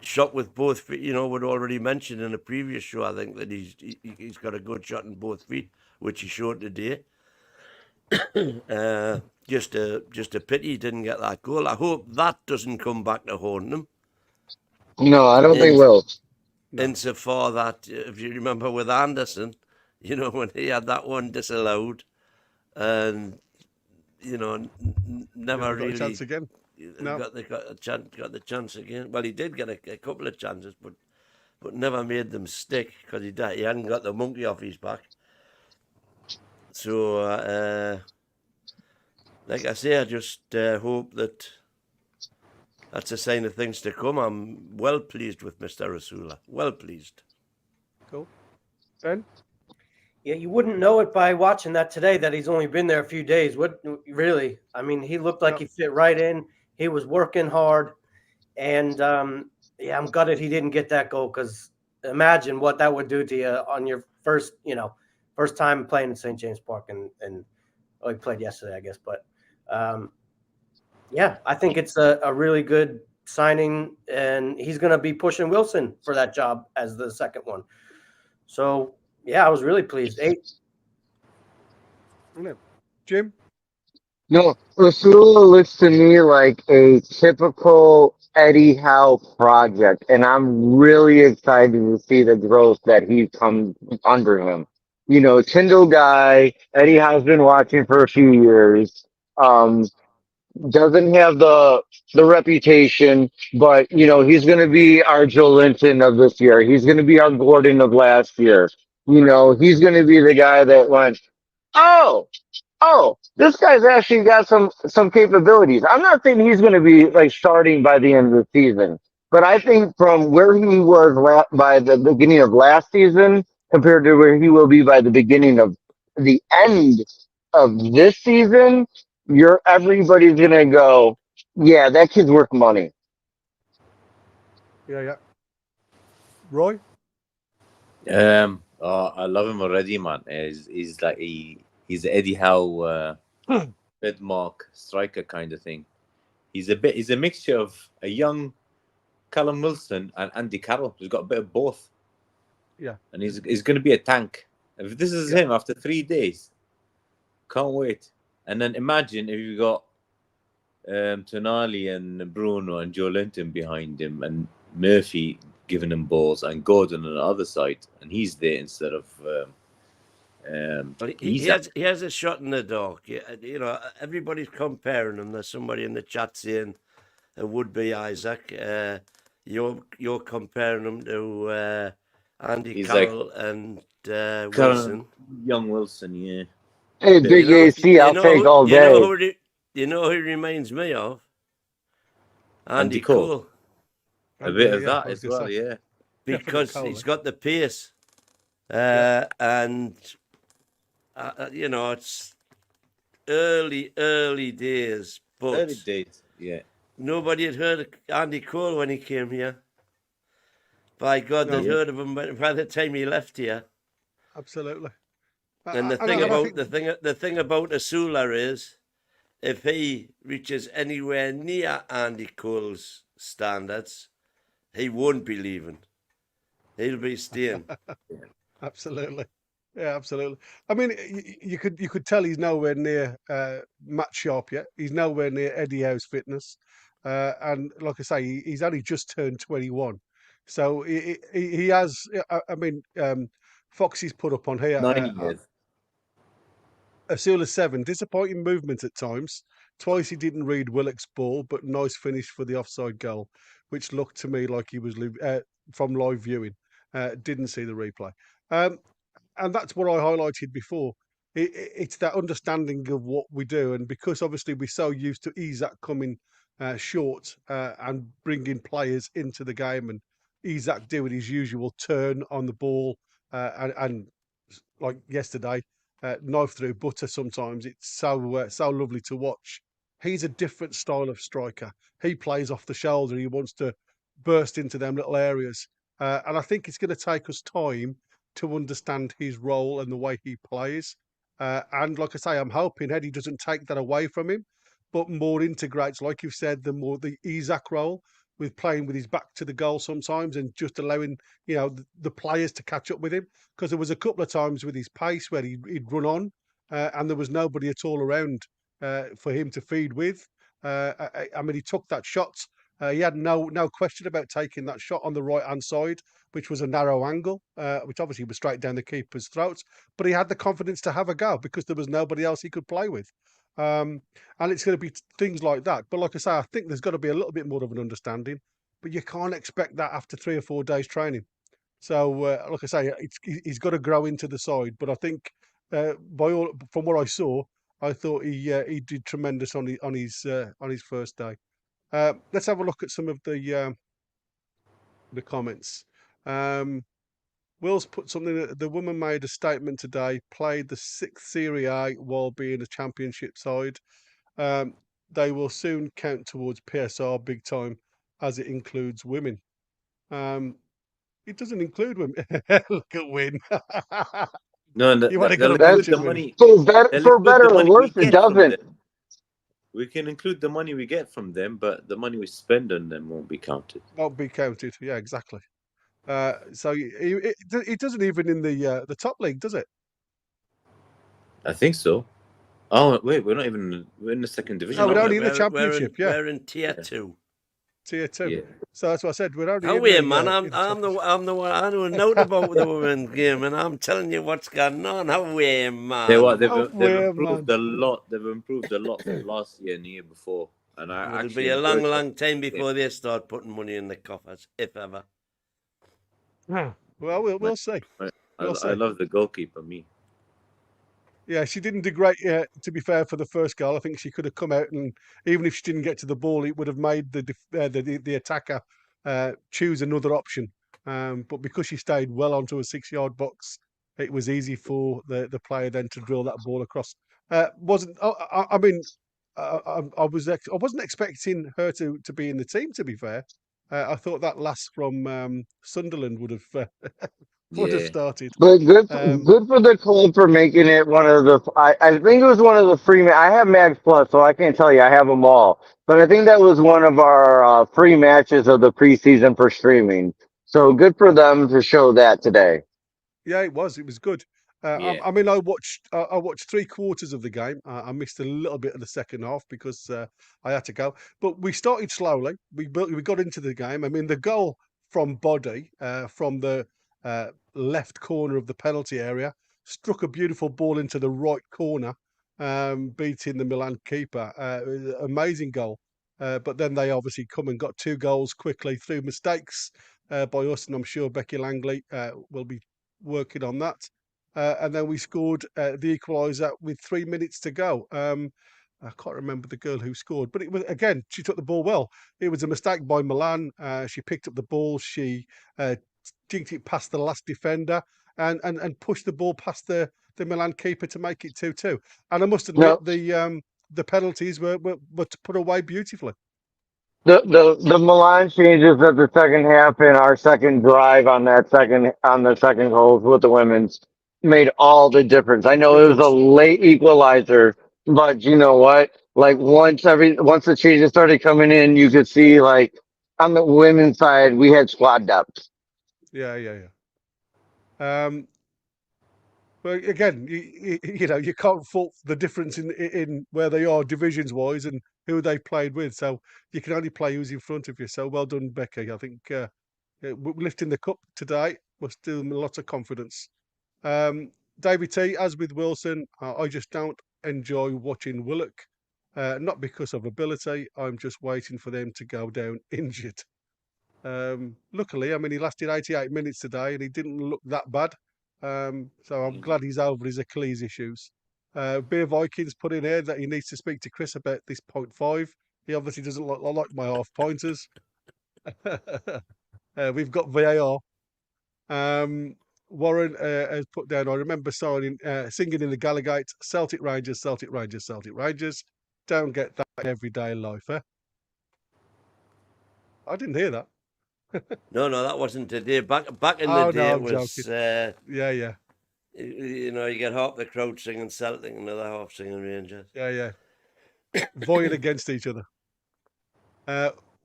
Shot with both feet. You know, we'd already mentioned in a previous show, I think, that he's got a good shot in both feet, which he showed today. Just a pity he didn't get that goal. I hope that doesn't come back to haunt him. No, I don't think will. No. Insofar that, if you remember with Anderson, you know, when he had that one disallowed, and you know, never Got really a chance again. No. got the chance again. Well, he did get a couple of chances, but never made them stick because he hadn't got the monkey off his back. So, like I say, I just hope that that's a sign of things to come. I'm well pleased with Mr. Asula. Well pleased. Cool. Ben? Yeah, you wouldn't know it by watching that today that he's only been there a few days. What really? I mean, he looked like he fit right in. He was working hard, and yeah, I'm gutted he didn't get that goal because imagine what that would do to you on your first time playing in St. James Park, and he played yesterday, I guess. But yeah, I think it's a really good signing, and he's going to be pushing Wilson for that job as the second one. So yeah, I was really pleased. 8. Jim? No, Ursula looks to me like a typical Eddie Howe project, and I'm really excited to see the growth that he comes under him. You know, Tyndall guy, Eddie Howe's been watching for a few years. Doesn't have the reputation, but you know, he's gonna be our Joe Linton of this year. He's gonna be our Gordon of last year. You know, he's gonna be the guy that went, oh, this guy's actually got some capabilities. I'm not saying he's going to be like starting by the end of the season, but I think from where he was by the beginning of last season compared to where he will be by the beginning of the end of this season, everybody's going to go, yeah, that kid's worth money. Yeah. Roy? I love him already, man. He's like he's Eddie Howe, trademark striker kind of thing. He's a mixture of a young Callum Wilson and Andy Carroll. He's got a bit of both. Yeah. And he's going to be a tank. If this is him after 3 days, can't wait. And then imagine if you got Tonali and Bruno and Joe Linton behind him, and Murphy giving him balls, and Gordon on the other side, and he's there instead of. He has a shot in the dark. You know, everybody's comparing him. There's somebody in the chat saying it would be Isaac. You're comparing him to Andy Carroll and Wilson. Young Wilson, yeah. Hey, Big AC, I'll take all day. You know who he reminds me of? Andy Cole. A bit of that as well, say. yeah. Because he's got the pace. And, you know, it's early days. But early days, yeah. Nobody had heard of Andy Cole when he came here. By God, they'd heard of him by the time he left here. Absolutely. And the thing about Asula is, if he reaches anywhere near Andy Cole's standards, he won't be leaving. He'll be staying. Absolutely. Yeah, absolutely. I mean, you could tell he's nowhere near Matt Sharp yet. He's nowhere near Eddie Howe's fitness. And like I say, he's only just turned 21. So he has, I mean, Foxy's put up on here. 9 years. Asula 7, disappointing movement at times. Twice he didn't read Willock's ball, but nice finish for the offside goal, which looked to me like he was from live viewing. Didn't see the replay. And that's what I highlighted before. It's that understanding of what we do. And because obviously we're so used to Isaac coming short and bringing players into the game, and Isaac doing his usual turn on the ball and like yesterday, knife through butter sometimes. It's so lovely to watch. He's a different style of striker. He plays off the shoulder. He wants to burst into them little areas. And I think it's going to take us time to understand his role and the way he plays. And like I say, I'm hoping Eddie doesn't take that away from him, but more integrates, like you've said, the Isaac role with playing with his back to the goal sometimes and just allowing the players to catch up with him. Because there was a couple of times with his pace where he'd run on and there was nobody at all around for him to feed with. I mean, he took that shot. He had no question about taking that shot on the right hand side, which was a narrow angle, which obviously was straight down the keeper's throat. But he had the confidence to have a go because there was nobody else he could play with. And it's going to be things like that. But like I say, I think there's got to be a little bit more of an understanding. But you can't expect that after 3 or 4 days training. So, like I say, he's got to grow into the side. But I think, from what I saw, I thought he did tremendous on his first day. Let's have a look at some of the comments. Will's put something. The woman made a statement today. Played the 6th Serie A while being a championship side. They will soon count towards PSR big time, as it includes women. It doesn't include women. Look at Win. No, You want to they'll go include to the Win. money. For They'll better include the or money we worse, it get from doesn't. them. We can include the money we get from them, but the money we spend on them won't be counted. Won't be counted. Yeah, exactly. So it doesn't even in the top league, does it? I think so. Oh wait, we're not even. We're in the second division. No, we're aren't only we? in the championship. We're in tier Yeah. 2. Tier 2. Yeah. So that's what I said. We're only How in are the, man? in the championship. I'm the one. I know a note about the women's game, and I'm telling you what's going on. How are man? They've Where, improved man? a lot. They've improved a lot from last year and the year before. And I It'll actually be a enjoyed long time watching before they start putting money in the coffers, if ever. Well, we'll see. We'll see. I love the goalkeeper. Me. Yeah, she didn't do great. To be fair, for the first goal, I think she could have come out and even if she didn't get to the ball, it would have made the attacker choose another option. But because she stayed well onto a 6-yard box, it was easy for the player then to drill that ball across. Wasn't I mean, I wasn't expecting her to be in the team. To be fair, I thought that lass from Sunderland would have Yeah. started. But good for the club for making it one of the. I think it was one of the free. I have Max Plus, so I can't tell you I have them all. But I think that was one of our free matches of the preseason for streaming. So good for them to show that today. Yeah, it was. It was good. Yeah. I mean, I watched 3/4 of the game. I missed a little bit of the second half because I had to go. But we started slowly. We got into the game. I mean, the goal from Body from the left corner of the penalty area struck a beautiful ball into the right corner, beating the Milan keeper. It was an amazing goal. But then they obviously come and got 2 goals quickly through mistakes by us, and I'm sure Becky Langley will be working on that. And then we scored the equaliser with 3 minutes to go. I can't remember the girl who scored, but it was again, she took the ball well. It was a mistake by Milan. She picked up the ball, she jinked it past the last defender and pushed the ball past the Milan keeper to make it 2-2. And I must admit, the penalties were put away beautifully. The Milan changes of the second half and our second drive on the second goal with the women's made all the difference. I know it was a late equalizer, but you know what? Like once the changes started coming in, you could see like on the women's side we had squad depth. Yeah. But again, you can't fault the difference in where they are divisions wise and who they played with. So you can only play who's in front of you. So well done, Becky. I think lifting the cup today was still lots of confidence. David T, as with Wilson, I just don't enjoy watching Willock. Not because of ability. I'm just waiting for them to go down injured. Luckily, I mean, he lasted 88 minutes today and he didn't look that bad. So I'm glad he's over his Achilles issues. Beer Vikings put in here that he needs to speak to Chris about this 0.5. He obviously doesn't like my half pointers. We've got VAR. Warren has put down, I remember singing in the Gallagate, Celtic Rangers, Celtic Rangers, Celtic Rangers. Don't get that in everyday life, eh? I didn't hear that. No, that wasn't today. Back in the Oh, day, no, it I'm was. joking. Yeah. You get half the crowd singing Celtic and the other half singing Rangers. Yeah. Vying against each other.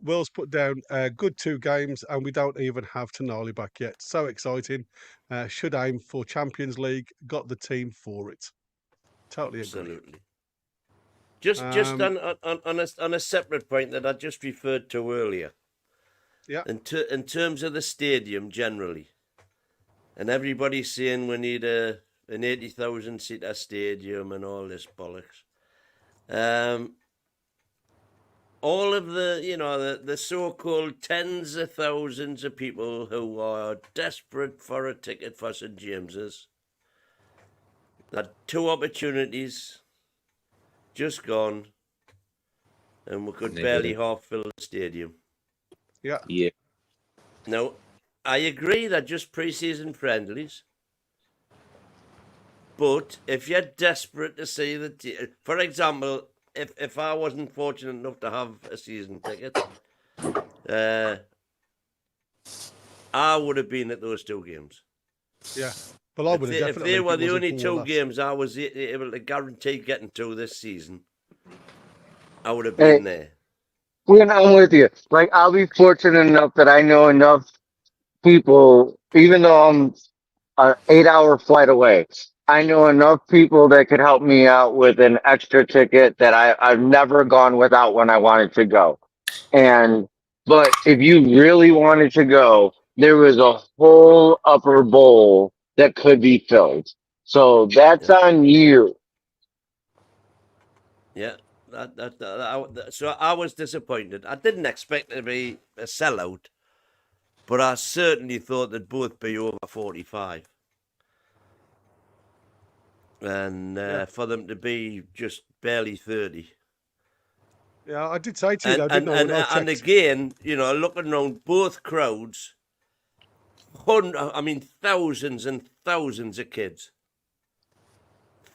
Will's put down good 2 games, and we don't even have Tonali back yet. So exciting. Should aim for Champions League. Got the team for it. Totally agree. Absolutely. Just on a separate point that I just referred to earlier. Yeah. In terms of the stadium generally, and everybody's saying we need an 80,000 seater stadium and all this bollocks. All of the so-called tens of thousands of people who are desperate for a ticket for St James's, had 2 opportunities, just gone, and we could barely half fill the stadium. Yeah. Now, I agree that just pre-season friendlies, but if you're desperate to see for example, if I wasn't fortunate enough to have a season ticket, I would have been at those 2 games. Yeah. Well, I would have definitely. If they were the only 2 games I was able to guarantee getting to this season, I would have been there. I'm with you. Like, I'll be fortunate enough that I know enough people, even though I'm an 8-hour flight away. I know enough people that could help me out with an extra ticket that I've never gone without when I wanted to go. But if you really wanted to go, there was a whole upper bowl that could be filled. So that's on you. Yeah. So I was disappointed. I didn't expect it to be a sellout, but I certainly thought they'd both be over 45. And for them to be just barely 30. Yeah, I did say to you, though, didn't I? And again, looking around both crowds, thousands and thousands of kids.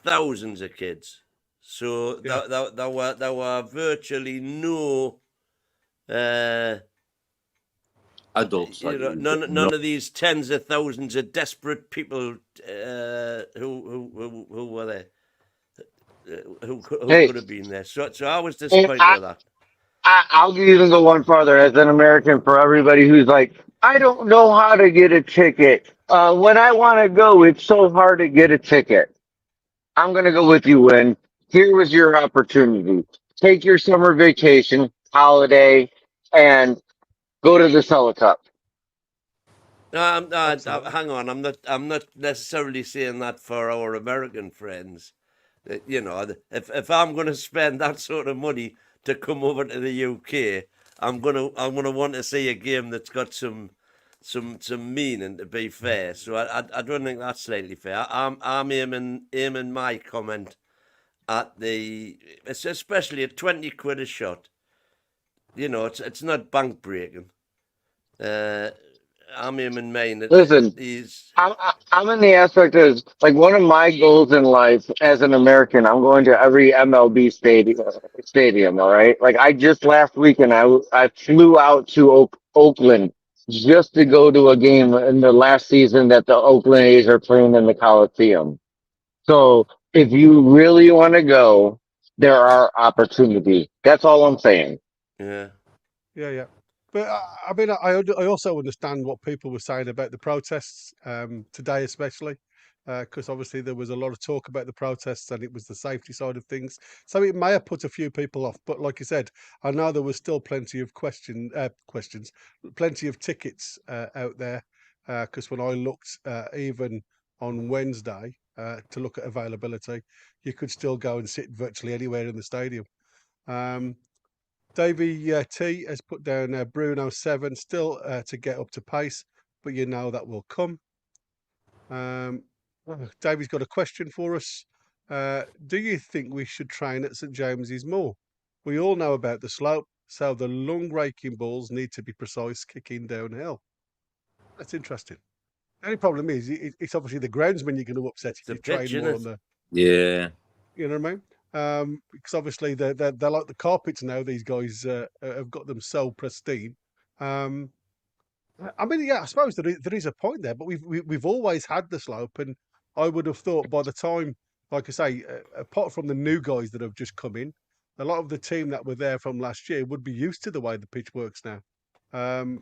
Thousands of kids. So there were virtually no adults. None of these tens of thousands of desperate people who were there, who could have been there. So I was disappointed with that. I'll even go one farther as an American for everybody who's like, I don't know how to get a ticket. When I want to go, it's so hard to get a ticket. I'm going to go with you, Win. Here was your opportunity. Take your summer vacation, holiday, and go to the Sella Cup. Hang on. I'm not necessarily saying that for our American friends. If I'm going to spend that sort of money to come over to the UK, I'm gonna want to see a game that's got some meaning, to be fair. So I don't think that's slightly fair. I'm aiming my comment at it's especially at 20 quid a shot. It's not bank breaking. I'm aiming mine. Listen, I'm in the aspect of, like, one of my goals in life as an American. I'm going to every MLB stadium. All right, like, I just last weekend I flew out to Oakland just to go to a game in the last season that the Oakland A's are playing in the Coliseum. So if you really want to go, there are opportunities. That's all I'm saying. Yeah. But I also understand what people were saying about the protests today, especially because obviously there was a lot of talk about the protests and it was the safety side of things. So it may have put a few people off. But like you said, I know there was still plenty of questions, plenty of tickets out there. Because when I looked even on Wednesday to look at availability, you could still go and sit virtually anywhere in the stadium. Davey T has put down Bruno 7, still to get up to pace, but that will come. Davey's got a question for us. Do you think we should train at St James's more? We all know about the slope, so the long raking balls need to be precise kicking downhill. That's interesting. The only problem is it's obviously the groundsman you're going to upset if you train more on the. Yeah. You know what I mean? Because obviously they're like the carpets now. These guys have got them so pristine. I mean, yeah, I suppose there is a point there, but we've always had the slope, and I would have thought by the time, like I say, apart from the new guys that have just come in, a lot of the team that were there from last year would be used to the way the pitch works now.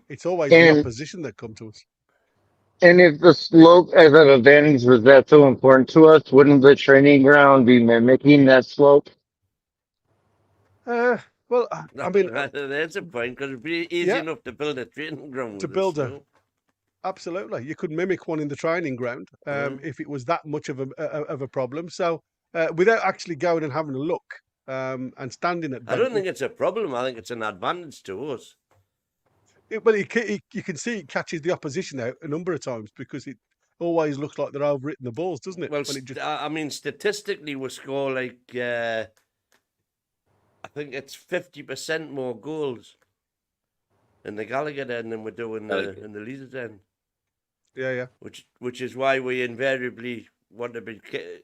It's always the And opposition that come to us. and if the slope as an advantage was that so important to us, wouldn't the training ground be mimicking that slope? Well, I mean, That's a point, because it'd be easy yeah, enough to build a training ground to with the build slope. absolutely, you could mimic one in the training ground if it was that much of a problem. So without actually going and having a look and standing at I don't Bentley, think it's a problem. I think it's an advantage to us. you can see it catches the opposition out a number of times because it always looks like they're overwritten the balls, doesn't it? Well, When it just I mean, statistically, we score like I think it's 50% more goals in the Gallagher end than we do in the Leeds end. yeah. Which is why we invariably want to be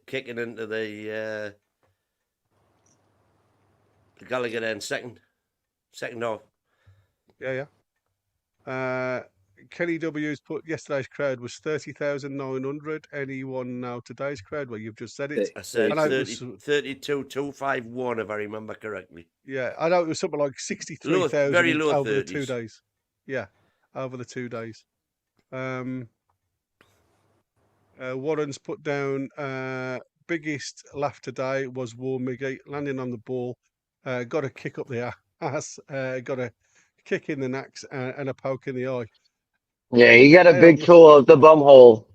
kicking into the Gallagher end second half. Yeah. Kenny W's put yesterday's crowd was 30,900. Anyone now today's crowd? Well, you've just said it. I said I know it was 32,251 if I remember correctly. Yeah, I know it was something like Very 63,000 low over the 30s. 2 days. Yeah, over the 2 days. Warren's put down biggest laugh today was War Miggy landing on the ball. Got a kick up the ass. Got a kick in the knacks and a poke in the eye. Yeah, he got a big toe of the bum hole.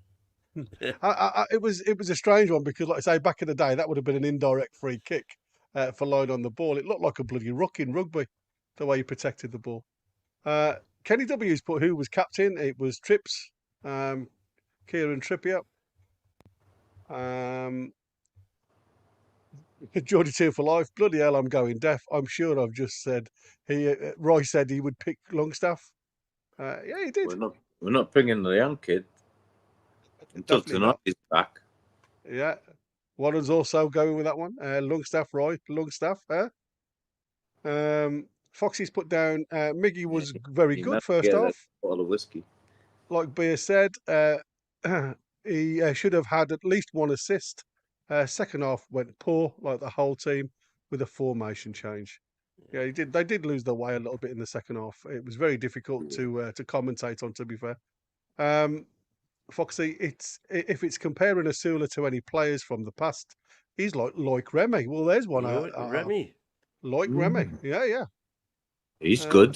It was a strange one because, like I say, back in the day, that would have been an indirect free kick for lying on the ball. It looked like a bloody ruck in rugby, the way he protected the ball. Kenny W's put who was captain. It was Trips, Kieran Trippier. Geordie 2 for life. Bloody hell, I'm going deaf. I'm sure I've just said Roy said he would pick Longstaff. Yeah, he did. We're not bringing the young kid until Definitely tonight. not. He's back. Yeah. Warren's also going with that one. Longstaff, Roy. Longstaff. Foxy's put down. Miggy was very He good managed to first get that half. bottle of whiskey. Like Beer said, he should have had at least one assist. Second half went poor, like the whole team, with a formation change. Yeah, he did. They did lose their way a little bit in the second half. It was very difficult to commentate on. To be fair, Foxy, if it's comparing Asula to any players from the past, he's like Remy. Well, there's one. Remy. Like Remy. Yeah. He's good.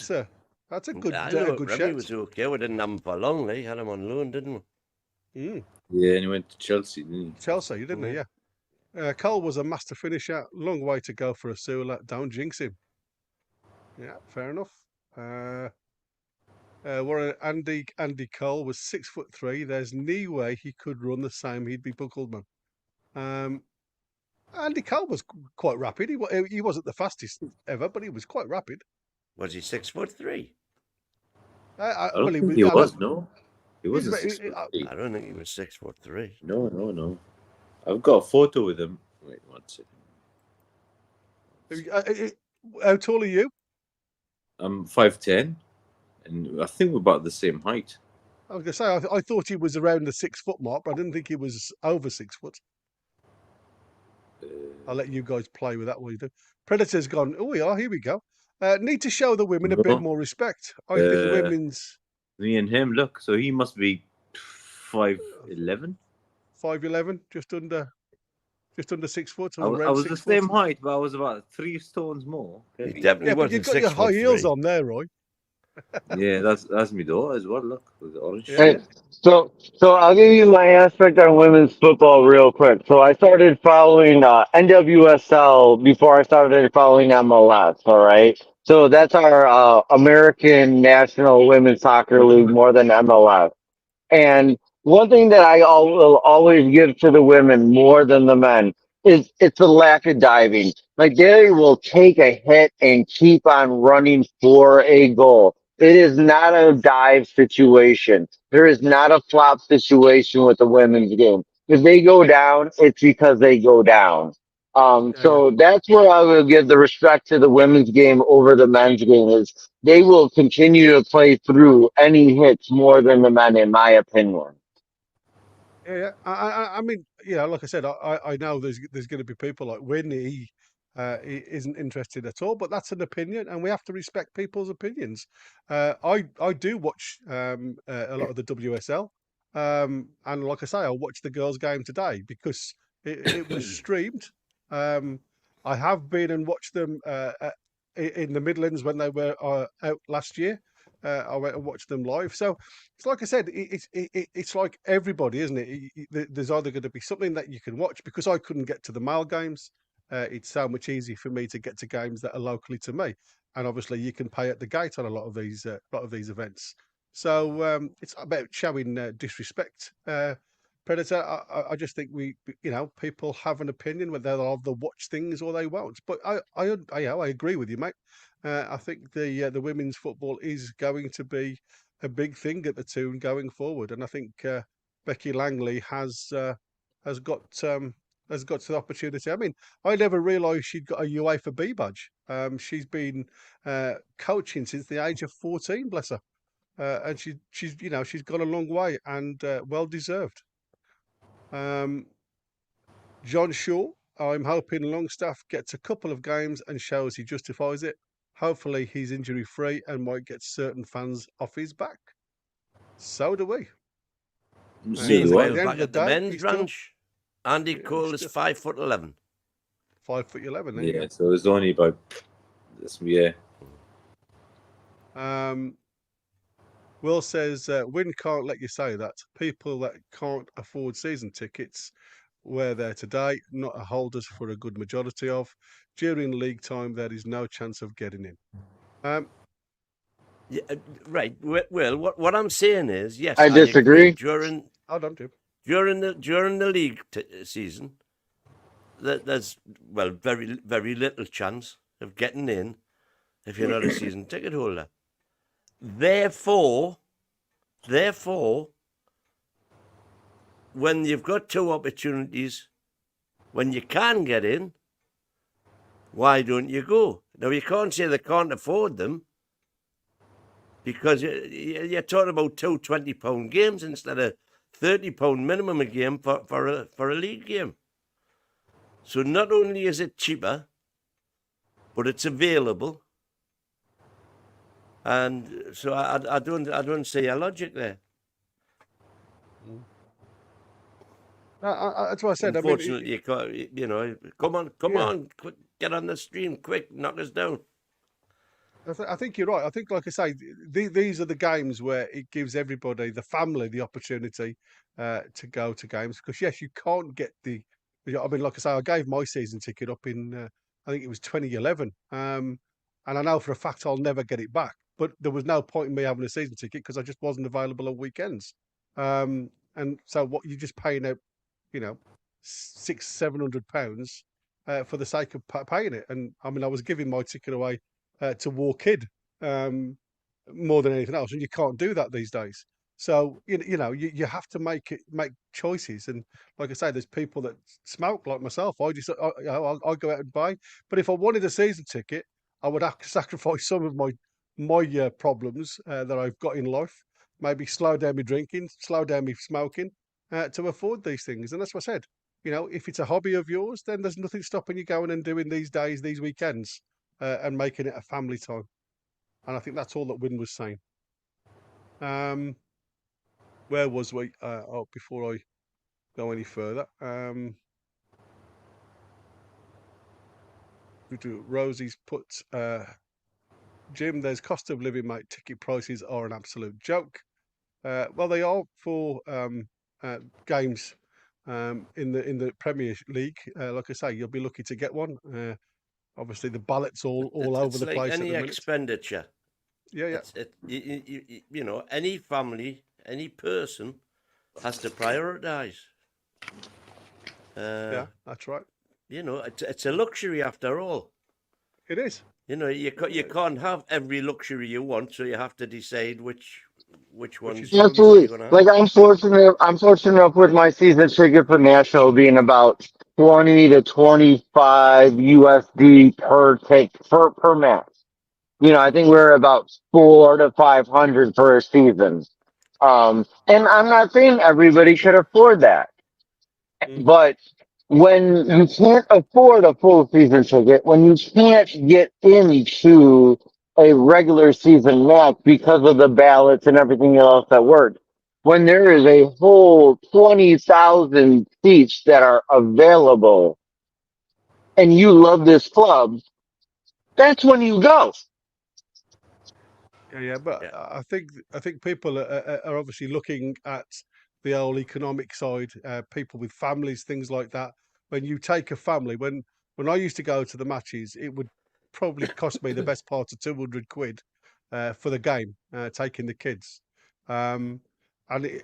That's a good, I know good Remy shout. was okay. We didn't have him for long. He had him on loan, didn't we? Yeah, and he went to Chelsea, didn't he? Chelsea, didn't he? Yeah. Cole was a master finisher. Long way to go for Asula. Don't jinx him. Yeah, fair enough. Andy Cole was 6'3". There's no way he could run the same. He'd be buckled, man. Andy Cole was quite rapid. He wasn't the fastest ever, but he was quite rapid. Was he 6'3"? I don't think he was. No, he wasn't 6'3". I don't think he was 6'3". No. I've got a photo with him. Wait, 1 second. How tall are you? I'm 5'10", and I think we're about the same height. I was going to say, I thought he was around the 6 foot mark, but I didn't think he was over 6 foot. I'll let you guys play with that while you do. Predator's gone, oh, yeah, here we go. Need to show the women a bit more respect. I think women's... Me and him, look, so he must be 5'11". 5'11", just under 6 foot. I was the same height, but I was about 3 stones more. He definitely wasn't 6'3". You've got your high heels on there, Roy. Yeah, that's me daughter as well. Look, with the orange. Hey, so I'll give you my aspect on women's football real quick. So I started following NWSL before I started following MLS. All right, so that's our American National Women's Soccer League more than MLS. And one thing that I will always give to the women more than the men is it's the lack of diving. Like they will take a hit and keep on running for a goal. It is not a dive situation. There is not a flop situation with the women's game. If they go down, it's because they go down. So that's where I will give the respect to the women's game over the men's game is they will continue to play through any hits more than the men, in my opinion. Yeah. I mean, like I said, I know there's going to be people like Win. He isn't interested at all, but that's an opinion, and we have to respect people's opinions. I do watch a lot of the WSL, and like I say, I watched the girls' game today because it was streamed. I have been and watched them in the Midlands when they were out last year. I went and watched them live. So it's like I said, it's like everybody, isn't it? There's either going to be something that you can watch because I couldn't get to the male games. It's so much easier for me to get to games that are locally to me, and obviously you can pay at the gate on a lot of these events. So it's about showing disrespect. Predator, I just think people have an opinion whether they'll either watch things or they won't. But I agree with you, mate. I think the women's football is going to be a big thing at the Toon going forward, and I think Becky Langley has got to the opportunity. I mean, I never realised she'd got a UEFA B badge. She's been coaching since the age of 14, bless her, and she's gone a long way and well deserved. John Shaw, I'm hoping Longstaff gets a couple of games and shows he justifies it. Hopefully he's injury free and might get certain fans off his back. So do we. Meanwhile, back at the men's branch, Andy Cole is 5'11". 5'11". Yeah, so it's only about this. Yeah. Will says, Win can't let you say that. People that can't afford season tickets were there today, not holders for a good majority of. During league time, there is no chance of getting in. Yeah, right. Well, what I'm saying is, yes, I disagree. During the league season, there's very very little chance of getting in if you're not a season ticket holder. Therefore, when you've got two opportunities, when you can get in, why don't you go? Now, you can't say they can't afford them because you're talking about two £20 games instead of £30 minimum a game for a league game. So not only is it cheaper, but it's available. And so I don't see a logic there. That's what I said. Unfortunately, you can't. Come on, quick, get on the stream, quick, knock us down. I think you're right. I think, like I say, these are the games where it gives everybody, the family, the opportunity to go to games. Because yes, you can't get I mean, like I say, I gave my season ticket up in I think it was 2011, and I know for a fact I'll never get it back. But there was no point in me having a season ticket because I just wasn't available on weekends. And so what you're just paying out, £600-700 for the sake of paying it. And I mean, I was giving my ticket away to War Kid more than anything else, and you can't do that these days. So you have to make choices, and like I say, there's people that smoke like myself. I go out and buy, but if I wanted a season ticket, I would have to sacrifice some of my problems that I've got in life. Maybe slow down my drinking, slow down my smoking to afford these things. And that's what I said. If it's a hobby of yours, then there's nothing stopping you going and doing these days, these weekends, and making it a family time. And I think that's all that Win was saying. Where was we? Before I go any further, Rosie's put, Jim, there's cost of living, mate. Ticket prices are an absolute joke. Well, they are for games in the Premier League. Like I say, you'll be lucky to get one. Obviously, the ballots all over the place. Any at the expenditure. Yeah. Any family, any person has to prioritise. Yeah, that's right. It's a luxury after all. It is. You can't have every luxury you want, so you have to decide which ones. Absolutely. Like I'm fortunate enough with my season ticket for National being about 20 to 25 USD per match. I think we're about 400 to 500 for a season. And I'm not saying everybody could afford that, Mm. but when you can't afford a full season ticket, when you can't get into a regular season match because of the ballots and everything else that works, when there is a whole 20,000 seats that are available and you love this club, that's when you go. Yeah, but Yeah. I think people are obviously looking at the whole economic side. People with families, things like that. When you take a family, when I used to go to the matches, it would probably cost me the best part of 200 quid for the game, taking the kids. Um, and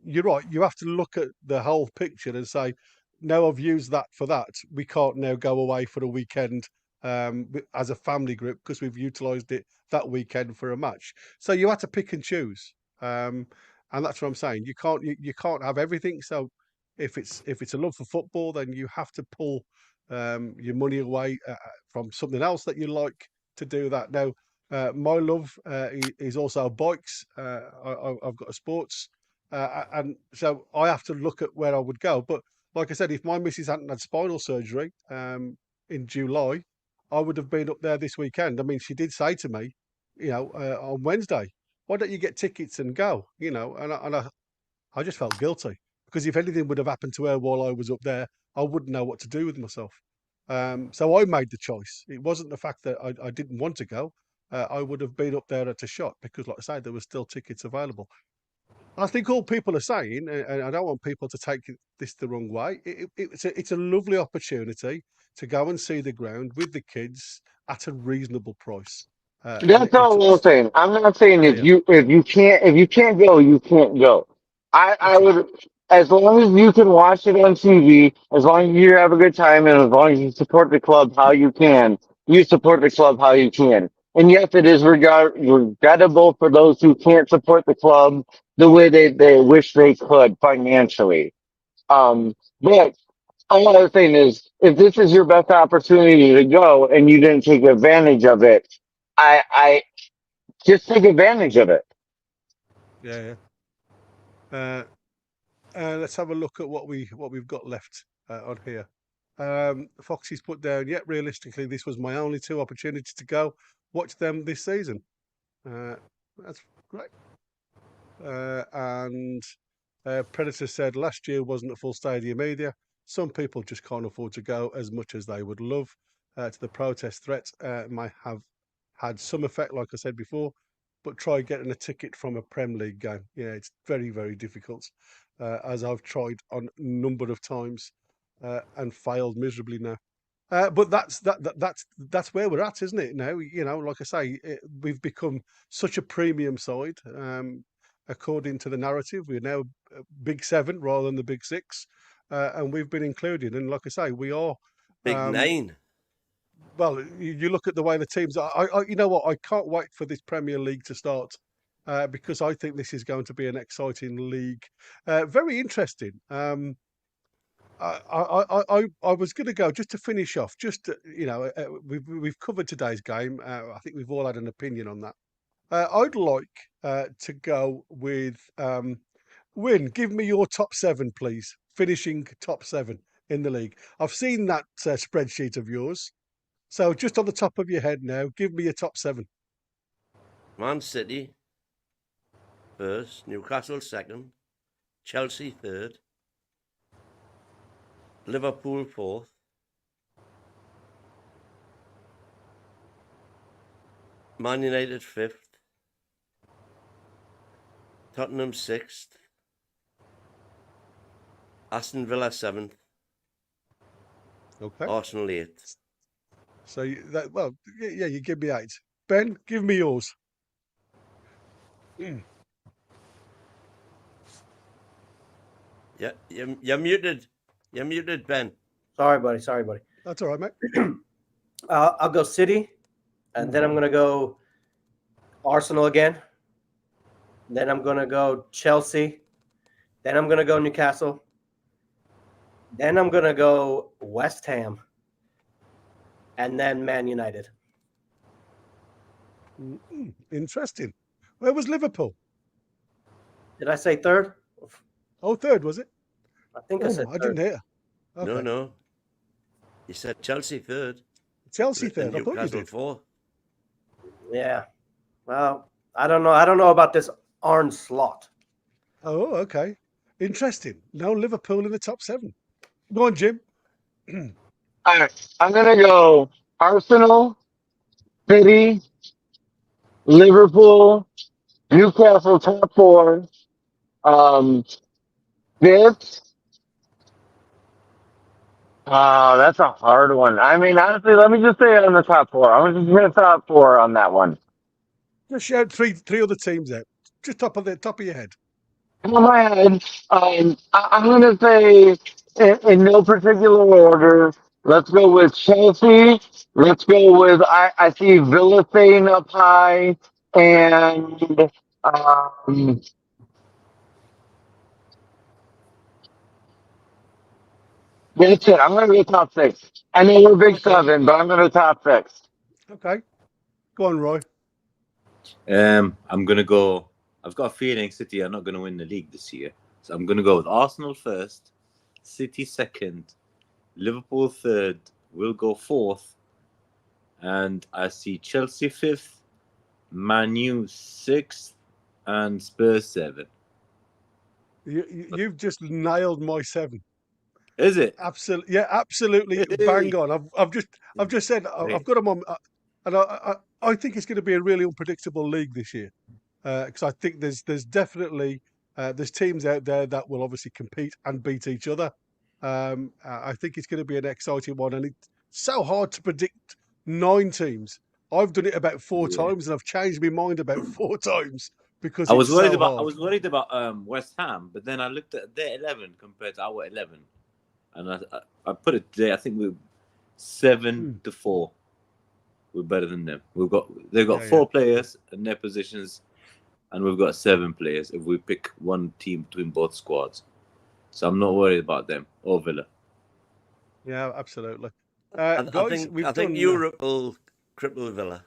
you're right. You have to look at the whole picture and say, now I've used that for that. We can't now go away for a weekend as a family group because we've utilised it that weekend for a match. So you had to pick and choose, and that's what I'm saying. You can't have everything. So if it's a love for football, then you have to pull your money away from something else that you like to do that. Now, my love is also bikes. I've got a sports, and so I have to look at where I would go. But like I said, if my missus hadn't had spinal surgery in July, I would have been up there this weekend. I mean, she did say to me, on Wednesday, why don't you get tickets and go? I just felt guilty because if anything would have happened to her while I was up there, I wouldn't know what to do with myself. So I made the choice. It wasn't the fact that I didn't want to go. I would have been up there at a shot because, like I say, there were still tickets available. I think all people are saying, and I don't want people to take this the wrong way, it's a lovely opportunity to go and see the ground with the kids at a reasonable price. And That's all I'm it's saying. I'm not saying yeah, if yeah, you can't go, you can't go. I that's right. would, as long as you can watch it on TV, as long as you have a good time, and as long as you support the club how you can, you support the club how you can. And yes, it is regrettable for those who can't support the club the way they wish they could financially. But another thing is, if this is your best opportunity to go and you didn't take advantage of it, I just take advantage of it. Yeah, yeah. Let's have a look at what we've got left on here. Foxy's put down. Yet realistically, this was my only two opportunities to go watch them this season. Uh, that's great. And Predator said last year wasn't a full stadium either. Some people just can't afford to go as much as they would love. To the protest threat might have had some effect, like I said before, but try getting a ticket from a Prem League game. Yeah, it's very, very difficult, as I've tried on a number of times and failed miserably now. But that's where we're at, isn't it? Now, like I say, we've become such a premium side. According to the narrative, we're now Big Seven rather than the Big Six, and we've been included. And like I say, we are. Big Um, nine. well, you look at the way the teams are. You know what? I can't wait for this Premier League to start because I think this is going to be an exciting league. Very interesting. I was going to go just to finish off. We've covered today's game. I think we've all had an opinion on that. I'd like to go with Win. Give me your top seven, please. Finishing top seven in the league. I've seen that spreadsheet of yours. So just on the top of your head now, give me your top seven. Man City first, Newcastle second, Chelsea third, Liverpool fourth, Man United fifth, Tottenham sixth, Aston Villa seventh, Okay. Arsenal eighth. So yeah, you give me eight. Ben, give me yours. Yeah, you're muted. You're muted, Ben. Sorry, buddy. Sorry, buddy. That's all right, mate. I'll go City, and then I'm going to go Arsenal again. Then I'm going to go Chelsea. Then I'm going to go Newcastle. Then I'm gonna go West Ham, and then Man United. Interesting. Where was Liverpool? Did I say third? Oh, third, was it? I think I said I third. didn't hear. Okay. No. You said Chelsea third. Chelsea and third. I thought you Newcastle did. fourth. Yeah. Well, I don't know. I don't know about this Arne Slot. Oh, okay. Interesting. No Liverpool in the top 7. Go on, Jim. All right, I'm gonna go Arsenal, City, Liverpool, Newcastle top 4, fifth. Oh, that's a hard one. I mean, honestly, let me just say it on the top 4. I'm just gonna top 4 on that one. Just shout three other teams out. Just top of your head. On my head, I'm gonna say in no particular order. Let's go with Chelsea. Let's go with I see Villa staying up high, and that's it. I'm gonna go top 6. I know we're big Okay. 7, but I'm gonna top 6. Okay. Go on, Roy. I'm gonna go. I've got a feeling City are not gonna win the league this year, so I'm gonna go with Arsenal first, City second, Liverpool third. We'll go fourth, and I see Chelsea fifth, Man U sixth, and Spurs 7. You've just nailed my 7. Is it? Absolutely, yeah, absolutely, bang on. I've just said I've got them on, and I think it's going to be a really unpredictable league this year, because I think there's definitely there's teams out there that will obviously compete and beat each other. I think it's going to be an exciting one, and it's so hard to predict 9 teams. I've done it about 4 times, and I've changed my mind about 4 times because I was it's worried so about. hard. I was worried about West Ham, but then I looked at their 11 compared to our 11, and I put it there. I think we're 7-4. We're better than them. They've got 4 players in their positions, and we've got 7 players if we pick one team between both squads. So I'm not worried about them or Villa. Yeah, absolutely. I Guys, think done. Europe will cripple Villa.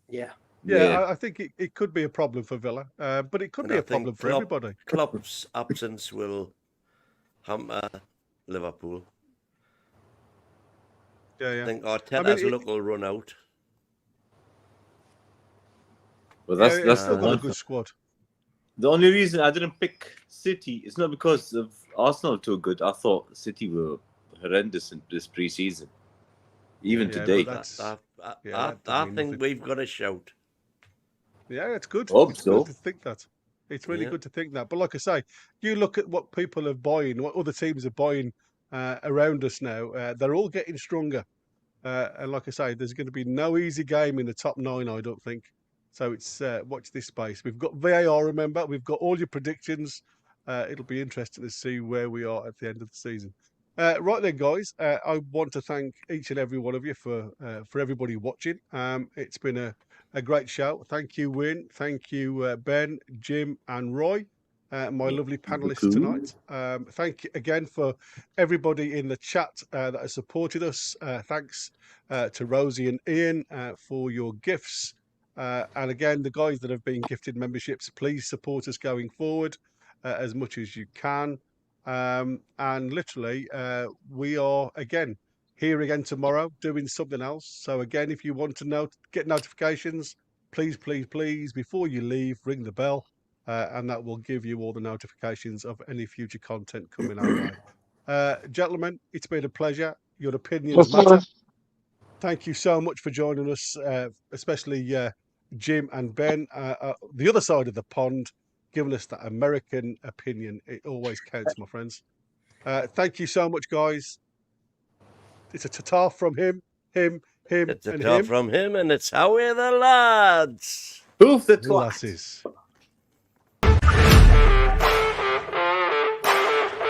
Yeah. Yeah, I think it could be a problem for Villa, but it could And be I a problem think for everybody. Klopp's absence will hamper Liverpool. Yeah. I think Arteta's luck will run out. Well, It's that's still the got a one. good squad. The only reason I didn't pick City is not because of Arsenal too good. I thought City were horrendous in this pre-season, even today. I think we've got a shout. Yeah, it's good. Hope It's so. good to think that. It's really good to think that. But like I say, you look at what people are buying, what other teams are buying around us now. They're all getting stronger. And like I say, there's going to be no easy game in the top 9, I don't think. So it's watch this space. We've got VAR, remember. We've got all your predictions. It'll be interesting to see where we are at the end of the season. Right then, guys, I want to thank each and every one of you for everybody watching. It's been a great show. Thank you, Win. Thank you, Ben, Jim, and Roy, my lovely panelists tonight. Thank you again for everybody in the chat that has supported us. Thanks to Rosie and Ian for your gifts. And again, the guys that have been gifted memberships, please support us going forward as much as you can. And literally, we are again here again tomorrow doing something else. So again, if you want to get notifications, please, before you leave, ring the bell, and that will give you all the notifications of any future content coming our way. Gentlemen, it's been a pleasure. Your opinions matter. Thank you so much for joining us, especially Jim and Ben, the other side of the pond, giving us that American opinion. It always counts, my friends. Thank you so much, guys. It's a ta-ta from him, It's a and ta him. from him, and it's how we're the lads. Who's the The lasses.